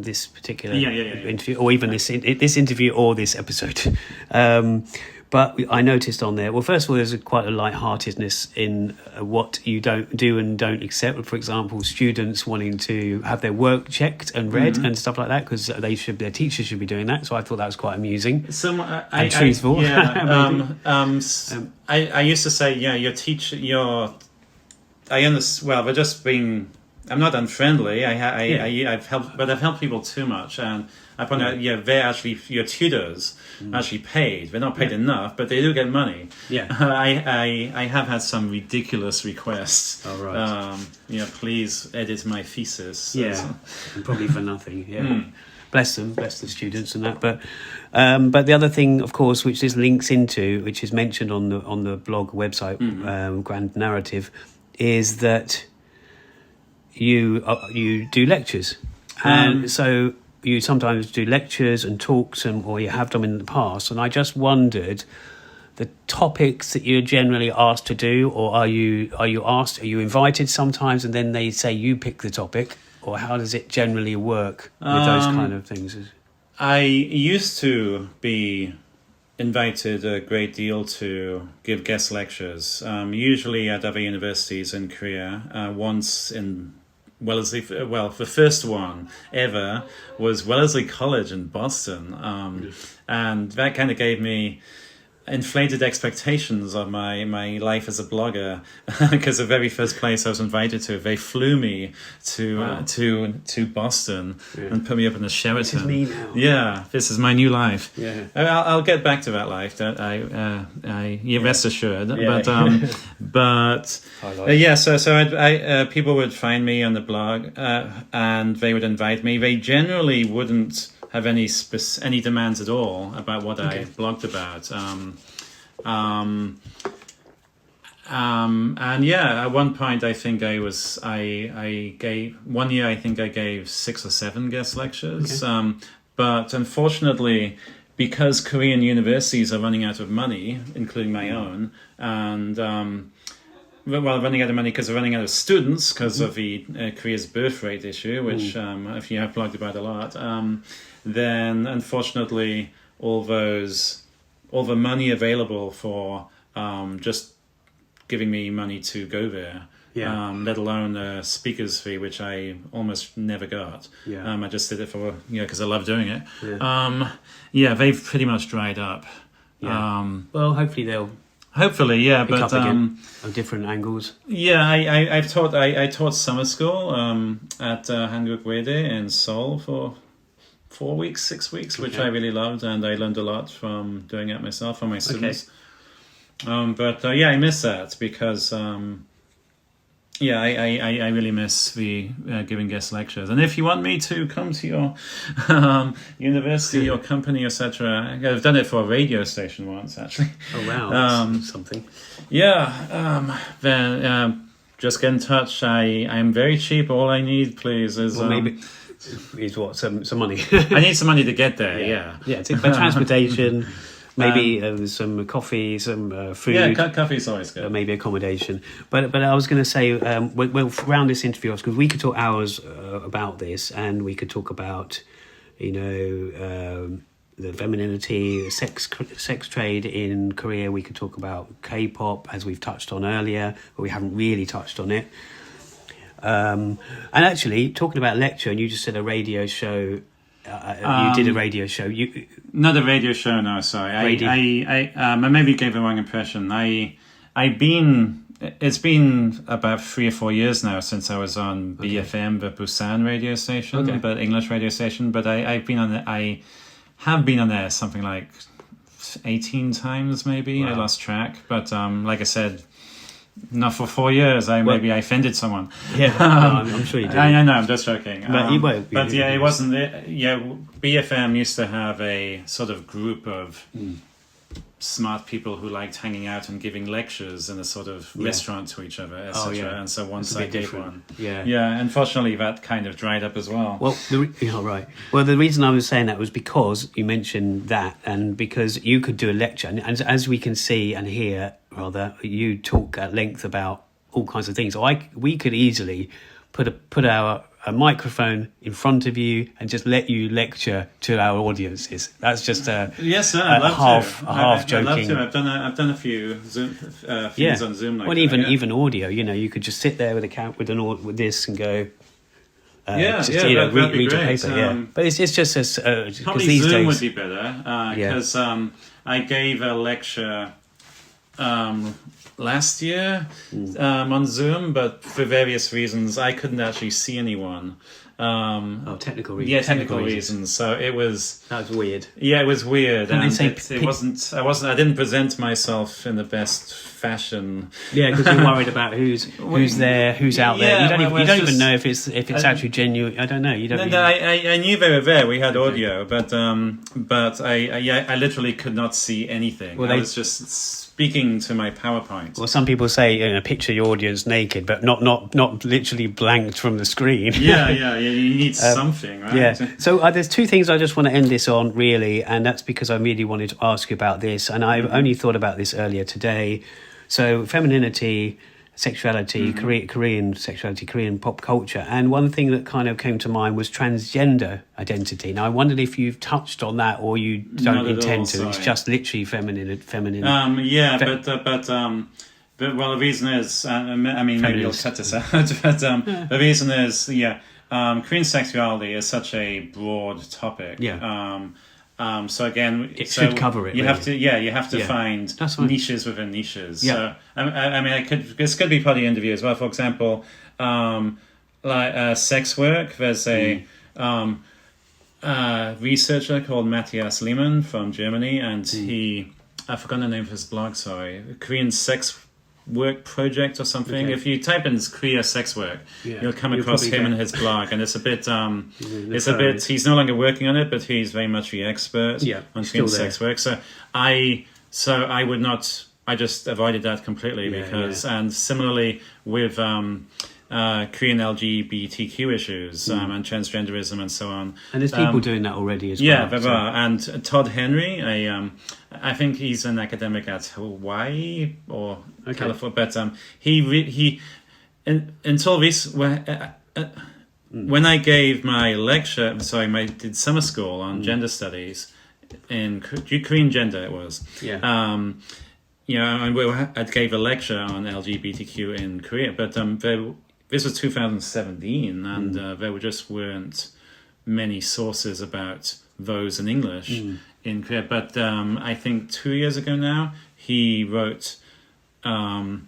This particular interview, or even this interview, or this episode. But I noticed on there, well, first of all, there's quite a lightheartedness in what you don't do and don't accept. For example, students wanting to have their work checked and read and stuff like that, because their teachers should be doing that. So I thought that was quite amusing and truthful. I used to say, your teacher, I understand. Well, they're just being. I'm not unfriendly. I've helped people too much, and I point out, they're actually your tutors. Actually paid. They're not paid enough, but they do get money. I have had some ridiculous requests. Oh, right. Please edit my thesis. And probably for nothing. Bless them, bless the students and that. But the other thing, of course, which this links into, which is mentioned on the blog website, Grand Narrative, is that you do lectures, and so. You sometimes do lectures and talks, or you have done in the past. And I just wondered the topics that you're generally asked to do, or are you invited sometimes, and then they say you pick the topic, or how does it generally work with those kind of things? I used to be invited a great deal to give guest lectures, usually at other universities in Korea, once in the first one ever was Wellesley College in Boston, and that kind of gave me inflated expectations of my life as a blogger, because the very first place I was invited to, they flew me to Boston and put me up in the Sheraton. This is me now. Yeah, this is my new life. Yeah. I'll get back to that life. Don't I? You rest assured. Yeah. But so people would find me on the blog, and they would invite me. They generally wouldn't have any demands at all about what I blogged about. And at one point I gave 6 or 7 guest lectures. But unfortunately, because Korean universities are running out of money, including my own, and running out of money because they're running out of students because of the Korea's birth rate issue, which if you have blogged about a lot, then unfortunately all the money available for just giving me money to go there, let alone a speaker's fee, which I almost never got. I just did it for because I love doing it. They've pretty much dried up. Well, hopefully they'll pick but up again on different angles. I taught summer school at Hanguk Wede in Seoul for 4 weeks, 6 weeks, which I really loved, and I learned a lot from doing it myself for my students. I miss that because I really miss the giving guest lectures. And if you want me to come to your university or company, etc., I've done it for a radio station once, actually. Oh wow, that's something. Then just get in touch. I'm very cheap. All I need, please, is maybe is what some money. I need some money to get there. For transportation. Maybe some coffee, some food. Yeah, coffee's always good. Maybe accommodation. But I was going to say, we'll round this interview off because we could talk hours about this, and we could talk about, the femininity, sex trade in Korea. We could talk about K-pop, as we've touched on earlier, but we haven't really touched on it. And actually, talking about lecture, and you just said a radio show. You did a radio show. Not a radio show, no. Sorry, I maybe gave the wrong impression. It's been about 3 or 4 years now since I was on BFM, the Busan radio station, but English radio station. But I have been on there something like 18 times, maybe. Wow. I lost track, but like I said. Not for 4 years. Maybe I offended someone. Yeah, I'm sure you did. I know, I'm just joking. But you won't. But it wasn't. BFM used to have a sort of group of smart people who liked hanging out and giving lectures in a sort of restaurant to each other, etc. And so once I gave one, unfortunately that kind of dried up as well. Well, right. Well, the reason I was saying that was because you mentioned that, and because you could do a lecture, and as we can see and hear. Rather, you talk at length about all kinds of things. So we could easily put a microphone in front of you and just let you lecture to our audiences. That's just yes, sir. I'd love to. Half joking. I'd love to. I've done a few Zoom things on Zoom. Like even audio. You could just sit there with this and go. Read your paper. But it's just as probably these Zoom days would be better because I gave a lecture. Last year on Zoom, but for various reasons I couldn't actually see anyone. Technical reasons. Yeah, technical reasons. So that was weird. Yeah, it was weird, and it wasn't. I didn't present myself in the best fashion. Yeah, because you're worried about who's there, who's out there. You don't even know if it's actually genuine. I don't know. You don't. I knew they were there. We had audio, but I literally could not see anything. I was just speaking to my PowerPoint. Well, some people say picture your audience naked, but not literally blanked from the screen. You need something, right? Yeah. So there's 2 things I just want to end this on, really, and that's because I really wanted to ask you about this, and I've only thought about this earlier today. So femininity, sexuality, Korean sexuality, Korean pop culture, and one thing that kind of came to mind was transgender identity. Now, I wondered if you've touched on that or you don't intend to. It's just literally feminine. But, well, the reason is, I mean, maybe you'll cut this out, but the reason is, Korean sexuality is such a broad topic. Yeah. So again, it should cover it. You really. have to find niches within niches. Yeah. So I mean, this could be part of the interview as well. For example, like sex work. There's a researcher called Matthias Lehmann from Germany, and I forgot the name of his blog. Sorry, Korean Sex Work Project or something. Okay. If you type in Korea sex work, you'll come across him and his blog, and it's a bit he's no longer working on it, but he's very much the expert on Korean sex work. So I would not, I just avoided that completely because and similarly with Korean LGBTQ issues and transgenderism and so on. And there's people doing that already as well. Yeah, there are. And Todd Henry, I think he's an academic at Hawaii or California, but he until this when I gave my lecture, I did summer school on gender studies in Korean gender. It was I gave a lecture on LGBTQ in Korea, but this was 2017, and there weren't many sources about those in English in Korea. But I think 2 years ago now, he wrote a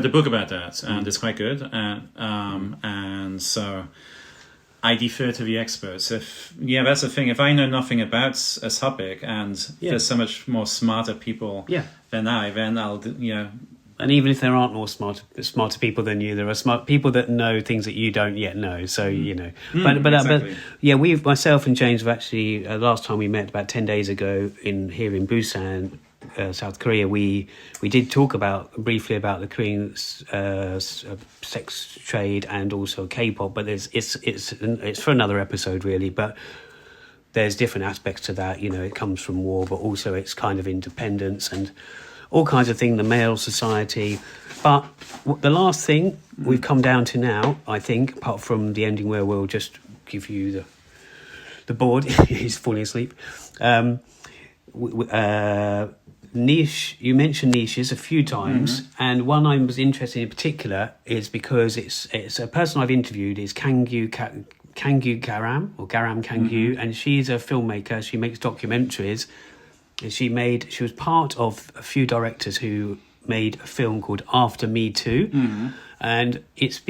book about that, and it's quite good. And so I defer to the experts. That's the thing. If I know nothing about a topic, and there's so much more smarter people than then I'll And even if there aren't more smarter people than you, there are smart people that know things that you don't yet know. So exactly. But myself and James have actually last time we met about 10 days ago here in Busan, South Korea. We did talk briefly about the Korean sex trade and also K-pop, but it's for another episode really. But there's different aspects to that. It comes from war, but also it's kind of independence and all kinds of things, the male society. But the last thing we've come down to now, I think, apart from the ending where we'll just give you the board, he's falling asleep. Niche, you mentioned niches a few times, and one I was interested in particular is because it's a person I've interviewed is Kangyu Garam, or Garam Kangyu, and she's a filmmaker. She makes documentaries. She was part of a few directors who made a film called After Me Too, and it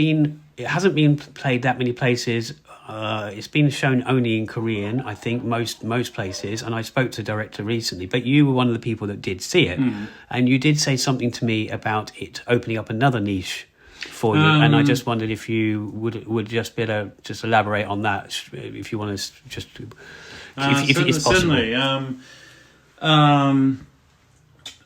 hasn't been played that many places. It's been shown only in Korean, I think, most places. And I spoke to the director recently, but you were one of the people that did see it, and you did say something to me about it opening up another niche for you, and I just wondered if you would just be able to just elaborate on that, if you want to just if it's possible. Certainly.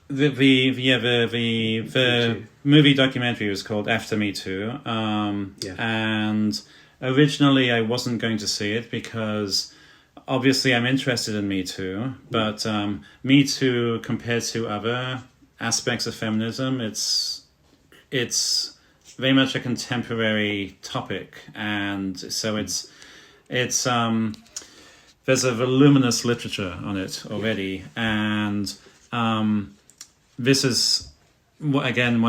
The movie documentary was called After Me Too, and originally I wasn't going to see it because obviously I'm interested in Me Too, but Me Too compared to other aspects of feminism, it's very much a contemporary topic, and so it's there's a voluminous literature on it already, and this is again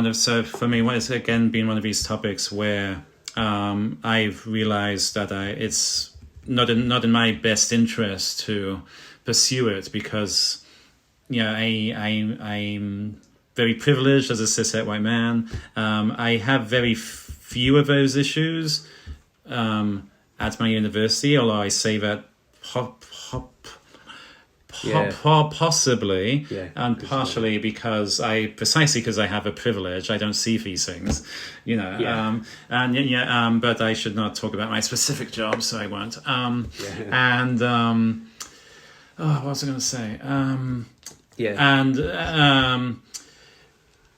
for me it's again been one of these topics where I've realized that it's not in my best interest to pursue it because I'm very privileged as a cishet white man. I have very few of those issues at my university, although I say that possibly and partially because I have a privilege, I don't see these things, but I should not talk about my specific job, so I won't. And what was I going to say?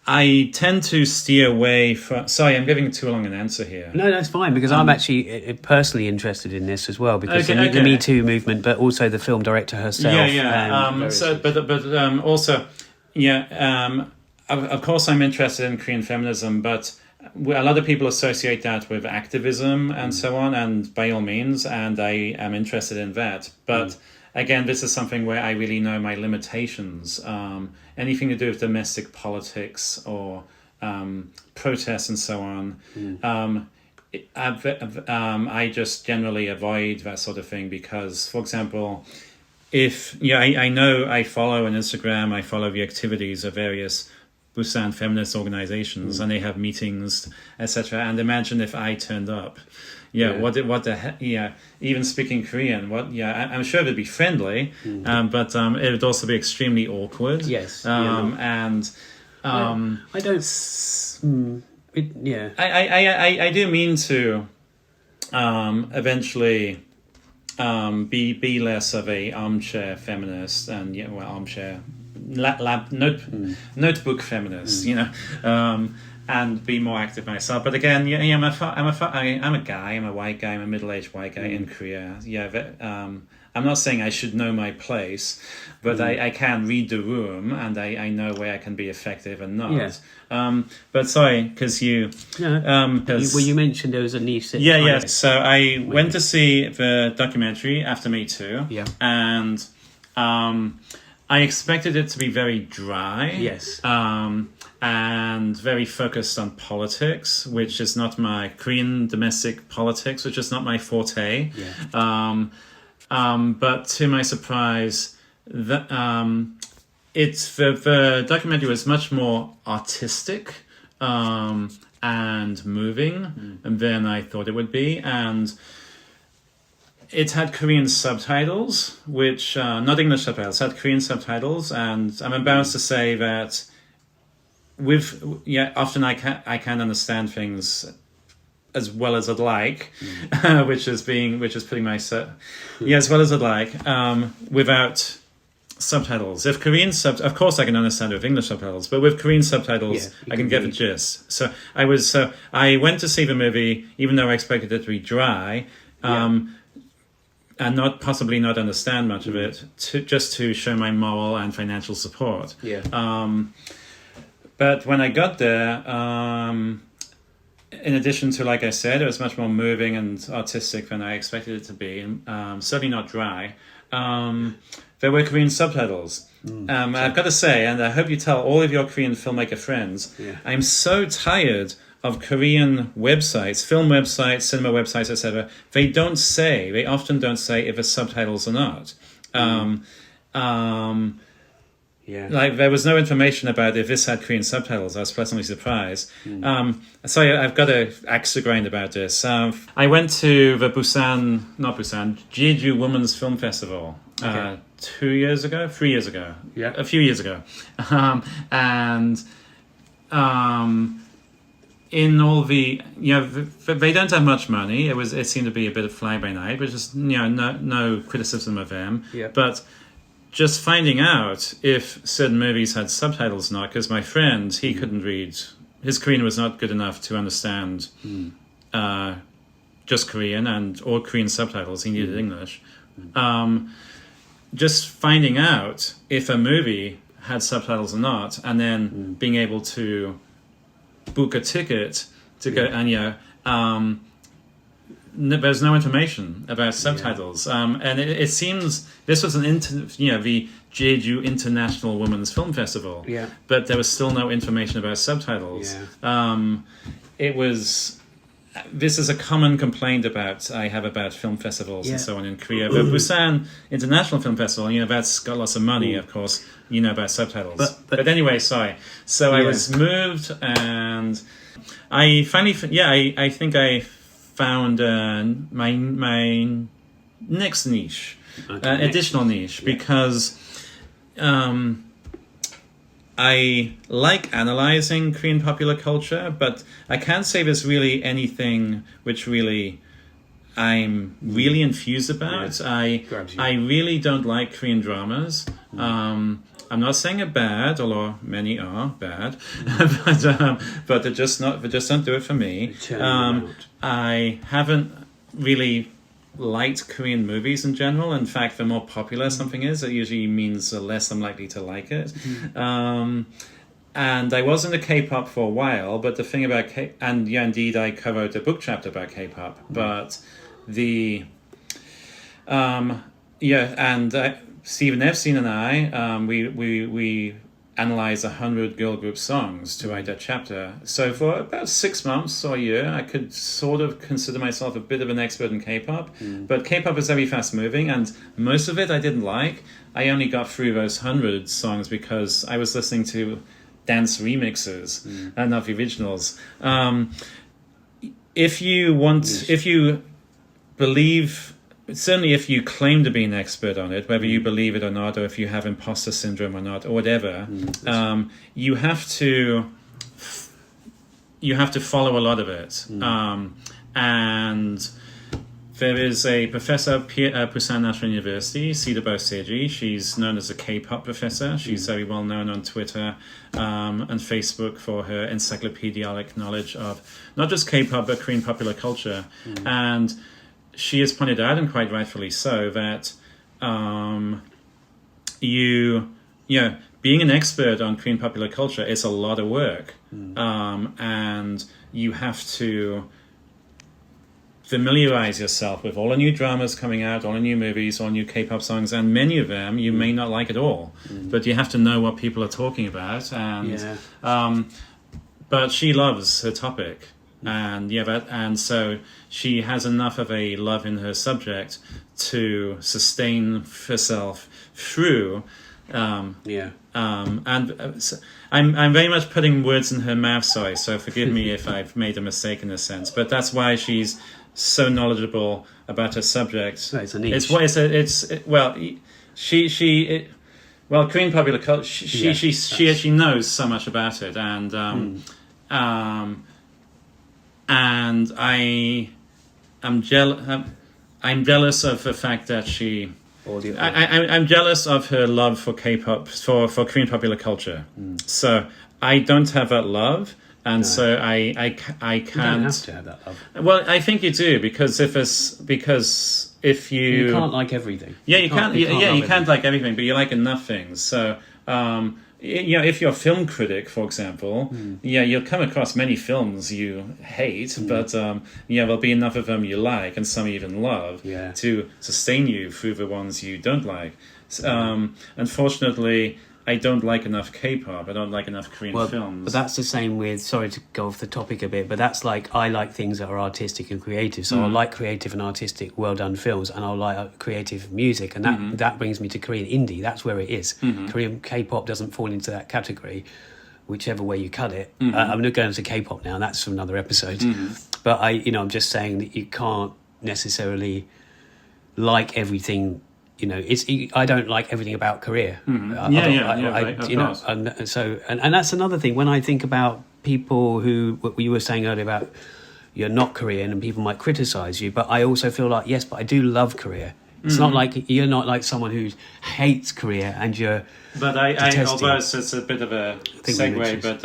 I tend to steer away from... Sorry, I'm giving too long an answer here. No, that's fine, because I'm actually personally interested in this as well, because the Me Too movement, but also the film director herself. Of course I'm interested in Korean feminism, but a lot of people associate that with activism and so on, and by all means, and I am interested in that. But again, this is something where I really know my limitations. Anything to do with domestic politics or protests and so on. I just generally avoid that sort of thing because, for example, I know I follow on Instagram, I follow the activities of various Busan feminist organizations, and they have meetings, etc. And imagine if I turned up. What the heck? Even speaking Korean, I'm sure it'd be friendly, but it would also be extremely awkward. Yes. And I don't. I do mean to eventually be less of a armchair feminist and armchair notebook feminist, and be more active myself. But again, I'm a guy. I'm a white guy. I'm a middle-aged white guy in Korea. I'm not saying I should know my place, but I can read the room and I know where I can be effective and not. Yeah. But sorry, because you mentioned there was a niche. Yeah. So I went to see the documentary After Me Too. Yeah. And I expected it to be very dry. Yes. And very focused on politics, which is not my Korean domestic politics, which is not my forte. Yeah. But to my surprise, the documentary was much more artistic and moving than I thought it would be, and it had Korean subtitles, which not English subtitles, had Korean subtitles, and I'm embarrassed to say that often I can understand things as well as I'd like, which is putting myself, as well as I'd like, without subtitles. If Korean of course I can understand it with English subtitles, but with Korean subtitles, I can get the gist. So I went to see the movie, even though I expected it to be dry, and possibly not understand much of it, just to show my moral and financial support. Yeah. But when I got there, in addition to, like I said, it was much more moving and artistic than I expected it to be, and certainly not dry. There were Korean subtitles. I've got to say, and I hope you tell all of your Korean filmmaker friends, I'm so tired of Korean websites, film websites, cinema websites, etc. They often don't say if the subtitles or not. Like, there was no information about if this had Korean subtitles. I was pleasantly surprised. So I've got to axe to grind about this. I went to the Jeju Women's Film Festival 3 years ago, a few years ago. In all they don't have much money. It seemed to be a bit of fly by night, which is no criticism of them. Yeah. But just finding out if certain movies had subtitles or not, because my friend, he couldn't read, his Korean was not good enough to understand just Korean or Korean subtitles. He needed English. Just finding out if a movie had subtitles or not, and then being able to book a ticket to go, and there's no information about subtitles, and it seems this was the Jeju International Women's Film Festival, but there was still no information about subtitles. This is a common complaint I have about film festivals and so on in Korea. The Busan International Film Festival, that's got lots of money, of course, about subtitles. But anyway, sorry. So I was moved, and I finally, I think I found my next niche, additional niche, because I like analyzing Korean popular culture, but I can't say there's really anything which really I'm really infused about. I really don't like Korean dramas. I'm not saying they're bad, although many are bad, but they just don't do it for me. I haven't really liked Korean movies in general. In fact, the more popular something is, it usually means the less I'm likely to like it. And I was into K-pop for a while, but the thing about indeed, I covered a book chapter about K-pop, but and Stephen Epstein and I, we analyze 100 girl group songs to write that chapter. So for about 6 months or a year, I could sort of consider myself a bit of an expert in K-pop. But K-pop is very fast moving, and most of it I didn't like. I only got through those 100 songs because I was listening to dance remixes and not the originals. If you believe, certainly if you claim to be an expert on it, whether you believe it or not, or if you have imposter syndrome or not, or whatever, you have to follow a lot of it. And there is a professor at Busan National University, Sida Boseji. She's known as a K-pop professor. She's very well known on Twitter and Facebook for her encyclopedic knowledge of not just K-pop, but Korean popular culture. And she has pointed out, and quite rightfully so, that being an expert on Korean popular culture is a lot of work. And you have to familiarize yourself with all the new dramas coming out, all the new movies, all new K-pop songs, and many of them you may not like at all. But you have to know what people are talking about. And but she loves her topic. And so she has enough of a love in her subject to sustain herself through. I'm very much putting words in her mouth, sorry, so forgive me if I've made a mistake in a sense, but that's why she's so knowledgeable about her subject. No, it's a niche. Korean popular culture. She knows so much about it, and I'm jealous of the fact that she. I'm jealous of her love for K-pop, for Korean popular culture. So I don't have that love, and so I can't. You don't have to have that love. Well, I think you do, because if you can't like everything. Yeah, you can't like everything, but you like enough things. So if you're a film critic, for example, you'll come across many films you hate, but there'll be enough of them you like and some you even love to sustain you through the ones you don't like. Unfortunately, I don't like enough K-pop. I don't like enough Korean films. But that's the same with, sorry to go off the topic a bit, but that's like, I like things that are artistic and creative. So I like creative and artistic, well-done films, and I like creative music. And that brings me to Korean indie. That's where it is. Korean K-pop doesn't fall into that category, whichever way you cut it. I'm not going to K-pop now. That's for another episode. But I'm just saying that you can't necessarily like everything. I don't like everything about Korea. And that's another thing. When I think about people who, what you were saying earlier about you're not Korean and people might criticize you, but I also feel like, yes, but I do love Korea. It's not like you're not like someone who hates Korea and you're. But although it's a bit of a segue, but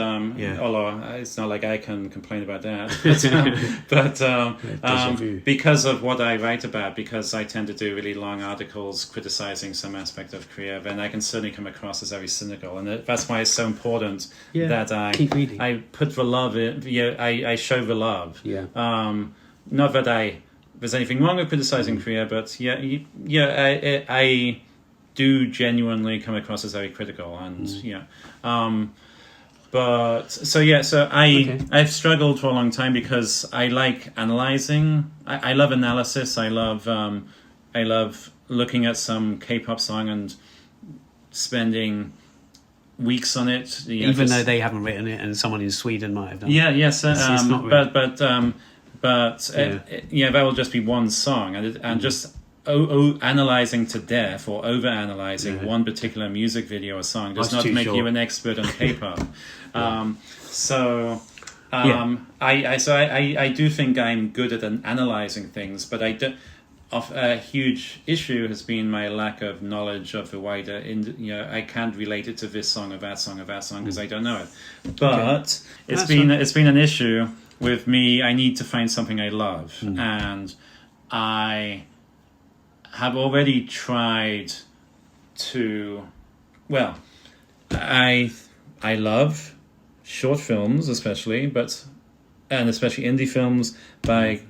although it's not like I can complain about that, but because of what I write about, because I tend to do really long articles criticizing some aspect of Korea, then I can certainly come across as very cynical, and that's why it's so important that I keep reading. I put the love in. I show the love. Not that there's anything wrong with criticizing Korea, but I do genuinely come across as very critical, and I've struggled for a long time because I like analyzing. I love analysis. I love looking at some K-pop song and spending weeks on it, even though they haven't written it and someone in Sweden might have done. It's not really. But that will just be one song, and just analyzing to death or over-analyzing one particular music video or song does not make you an expert on K-pop. I do think I'm good at analyzing things, but a huge issue has been my lack of knowledge of the wider. I can't relate it to this song or that song because I don't know it. But it's been an issue. With me, I need to find something I love, and I have already tried to. Well, I love short films, especially indie films by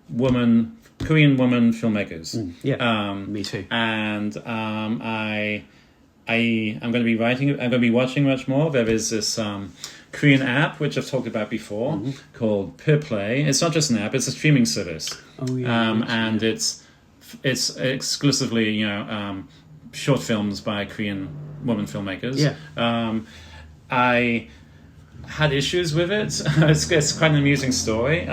women Korean woman filmmakers. Me too. And I'm going to be writing. I'm going to be watching much more. There is this Korean app which I've talked about before called Play. It's not just an app; it's a streaming service. Oh yeah. And it's exclusively short films by Korean women filmmakers. Yeah. I had issues with it. It's quite an amusing story.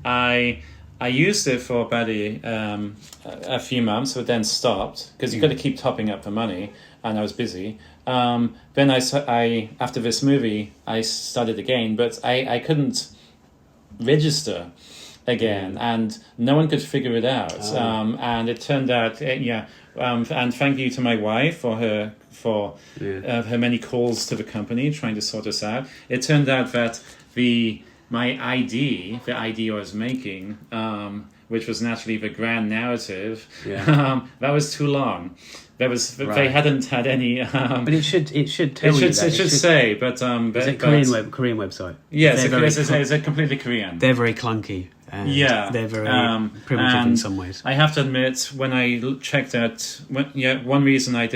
I used it for about a few months, but then stopped because you've got to keep topping up the money, and I was busy. Then I after this movie, I started again, but I couldn't register again, and no one could figure it out. And it turned out, and thank you to my wife for her many calls to the company trying to sort this out. It turned out that the ID I was making, which was naturally the grand narrative, that was too long. They hadn't had any. But it should tell you that. It should say, but is it Korean website? Yes, it's a completely Korean. They're very clunky. And they're very primitive in some ways. I have to admit, when I checked out, one reason I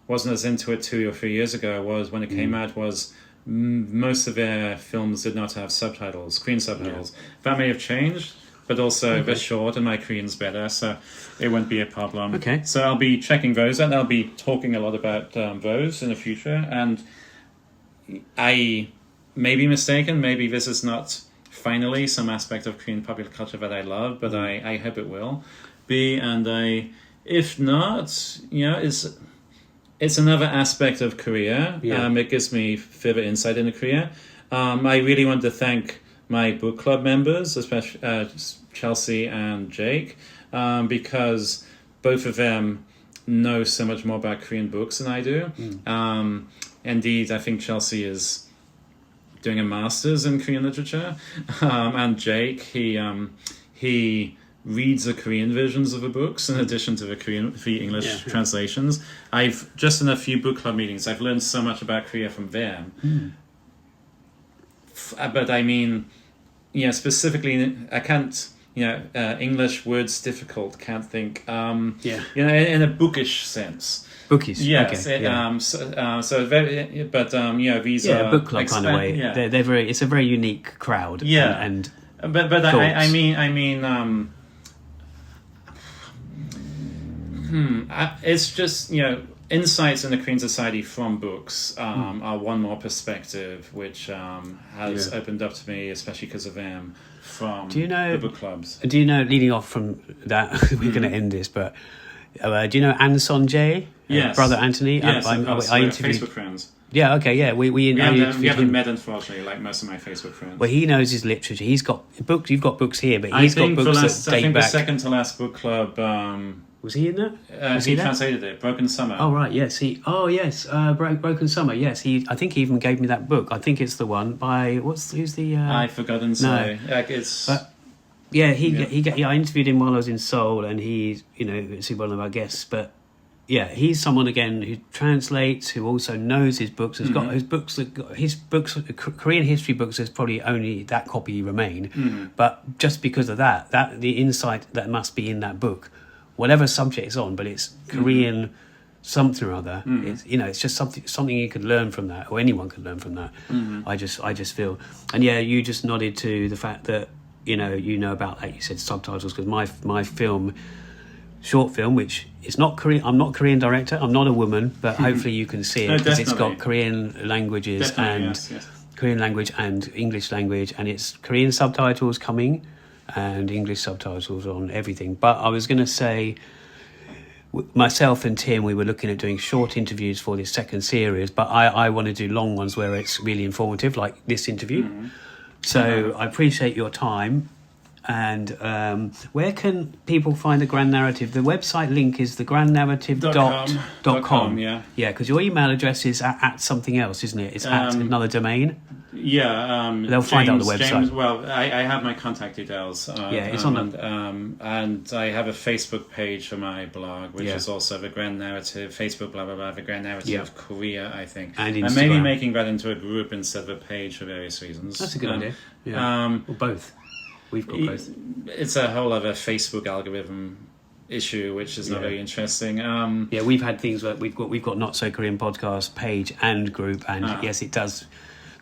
wasn't as into it 2 or 3 years ago was when it came out was most of their films did not have subtitles, Korean subtitles. That may have changed, but also they're short and my Korean's better, so it won't be a problem. Okay. So I'll be checking those, and I'll be talking a lot about those in the future. And I may be mistaken. Maybe this is not finally some aspect of Korean popular culture that I love, but I hope it will be. And if not, it's another aspect of Korea. It gives me further insight into Korea. I really want to thank my book club members, especially Chelsea and Jake, because both of them know so much more about Korean books than I do. Indeed, I think Chelsea is doing a master's in Korean literature, and Jake, he reads the Korean versions of the books in addition to the English translations. I've just in a few book club meetings, I've learned so much about Korea from them. But I mean, specifically, I can't. English words difficult. Can't think. In a bookish sense. Bookish. Yes. Okay, so very, but these are book club kind of way. Yeah. They're very. It's a very unique crowd. Yeah. And I mean. It's just insights in the Korean society from books are one more perspective which has opened up to me, especially because of them from the book clubs. Do you know, leading off from that, we're going to end this, but do you know Anson J? Yes. Brother Anthony? Yes, I interviewed Facebook friends. Yeah, okay, yeah. We haven't met, unfortunately, like most of my Facebook friends. Well, he knows his literature. He's got books. You've got books here, but he's got books that date back. I think the second to last book club. Was he in that? He translated it, Broken Summer. Oh right, yes. Broken Summer. Yes, I think he even gave me that book. I think it's the one by who's the? I've forgotten. Sorry, it's. But, I interviewed him while I was in Seoul, and he's one of our guests. But yeah, he's someone again who translates, who also knows his books. Has got his books. Korean history books. There's probably only that copy remain. But just because of that the insight that must be in that book. Whatever subject it's on, but it's Korean something or other. It's just something you could learn from that, or anyone could learn from that. I just feel, and you just nodded to the fact that you know about, like you said, subtitles, because my short film, which is not Korean. I'm not a Korean director. I'm not a woman, but hopefully you can see it because it's got Korean languages Korean language and English language, and it's Korean subtitles coming. And English subtitles on everything. But I was going to say, myself and Tim, we were looking at doing short interviews for this second series, but I want to do long ones where it's really informative, like this interview. So I appreciate your time. And where can people find the Grand Narrative? The website link is thegrandnarrative.com. Yeah, because your email address is at something else, isn't it? It's at another domain. Yeah, they'll find out the website. I have my contact details. It's on and I have a Facebook page for my blog, which is also the Grand Narrative. Facebook, blah blah blah. The Grand Narrative of Korea, I think. And Instagram. I'm maybe making that into a group instead of a page for various reasons. That's a good idea. Yeah, or both. We've got both. It's a whole other Facebook algorithm issue, which is not very interesting. Yeah, we've had things where we've got Not So Korean podcast page and group, and yes, it does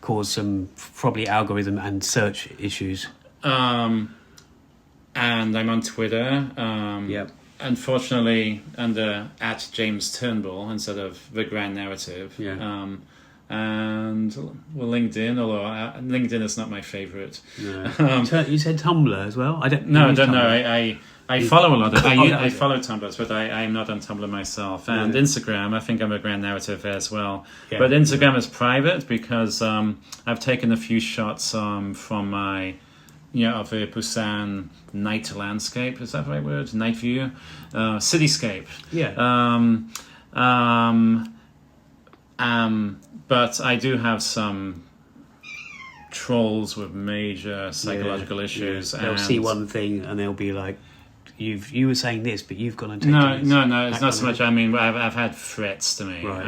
cause some probably algorithm and search issues. And I'm on Twitter. Unfortunately, under @James Turnbull instead of The Grand Narrative. Yeah. And LinkedIn, although LinkedIn is not my favourite. No. You said Tumblr as well. I don't know. I follow a lot of. I follow Tumblr, but I'm not on Tumblr myself. And Instagram, I think I'm a Grand Narrative as well. Yeah. But Instagram is private because I've taken a few shots from my, of the Busan night landscape. Is that the right word? Night view, cityscape. Yeah. But I do have some trolls with major psychological issues. Yeah. They'll see one thing and they'll be like, "You were saying this, but you've gone and taken no, this." No. It's not so much. I mean, I've had threats to me. Right.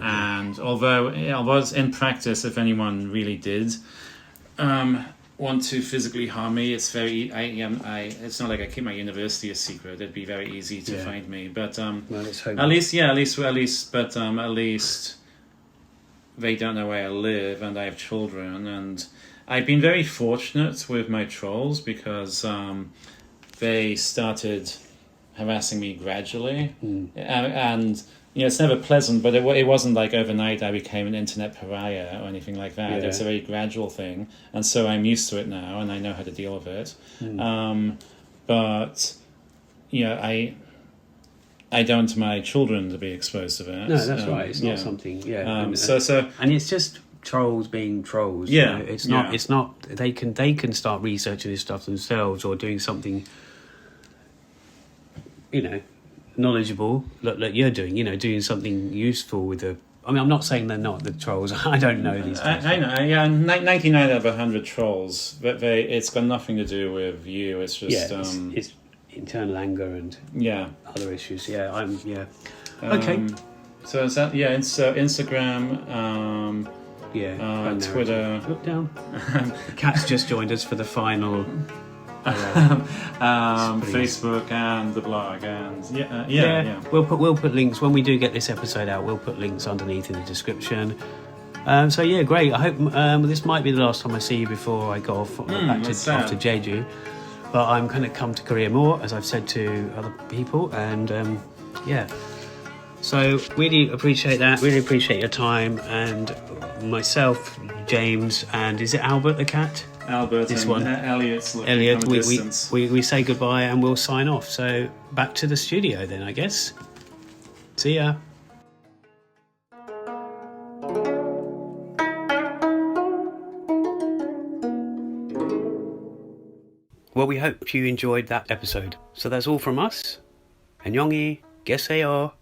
And although in practice, if anyone really did want to physically harm me, it's very. It's not like I keep my university a secret. It'd be very easy to find me. But let's hope. At least they don't know where I live, and I have children, and I've been very fortunate with my trolls because they started harassing me gradually, and it's never pleasant, but it wasn't like overnight I became an internet pariah or anything like that. It's a very gradual thing, and so I'm used to it now, and I know how to deal with it. But I don't want my children to be exposed to that. No, that's right. It's not something. Yeah. And it's just trolls being trolls. Yeah. It's not. It's not. They can start researching this stuff themselves or doing something. Knowledgeable like you're doing. Doing something useful with the. I mean, I'm not saying they're not the trolls. I don't know these things. I know. Yeah, 99 out of 100 trolls, but it's got nothing to do with you. It's just it's internal anger and other issues. Okay. So is that so Instagram, Twitter. Look down. The cat's just joined us for the final. Facebook and the blog and We'll put links when we do get this episode out. We'll put links underneath in the description. Great. I hope this might be the last time I see you before I go off back to after Jeju. But I'm going to come to Korea more, as I've said to other people, and so really appreciate that. Really appreciate your time, and myself, James, and is it Albert the cat? Albert, this one. Elliot. We say goodbye and we'll sign off. So back to the studio then, I guess. See ya. Well, we hope you enjoyed that episode. So that's all from us. 안녕히 계세요.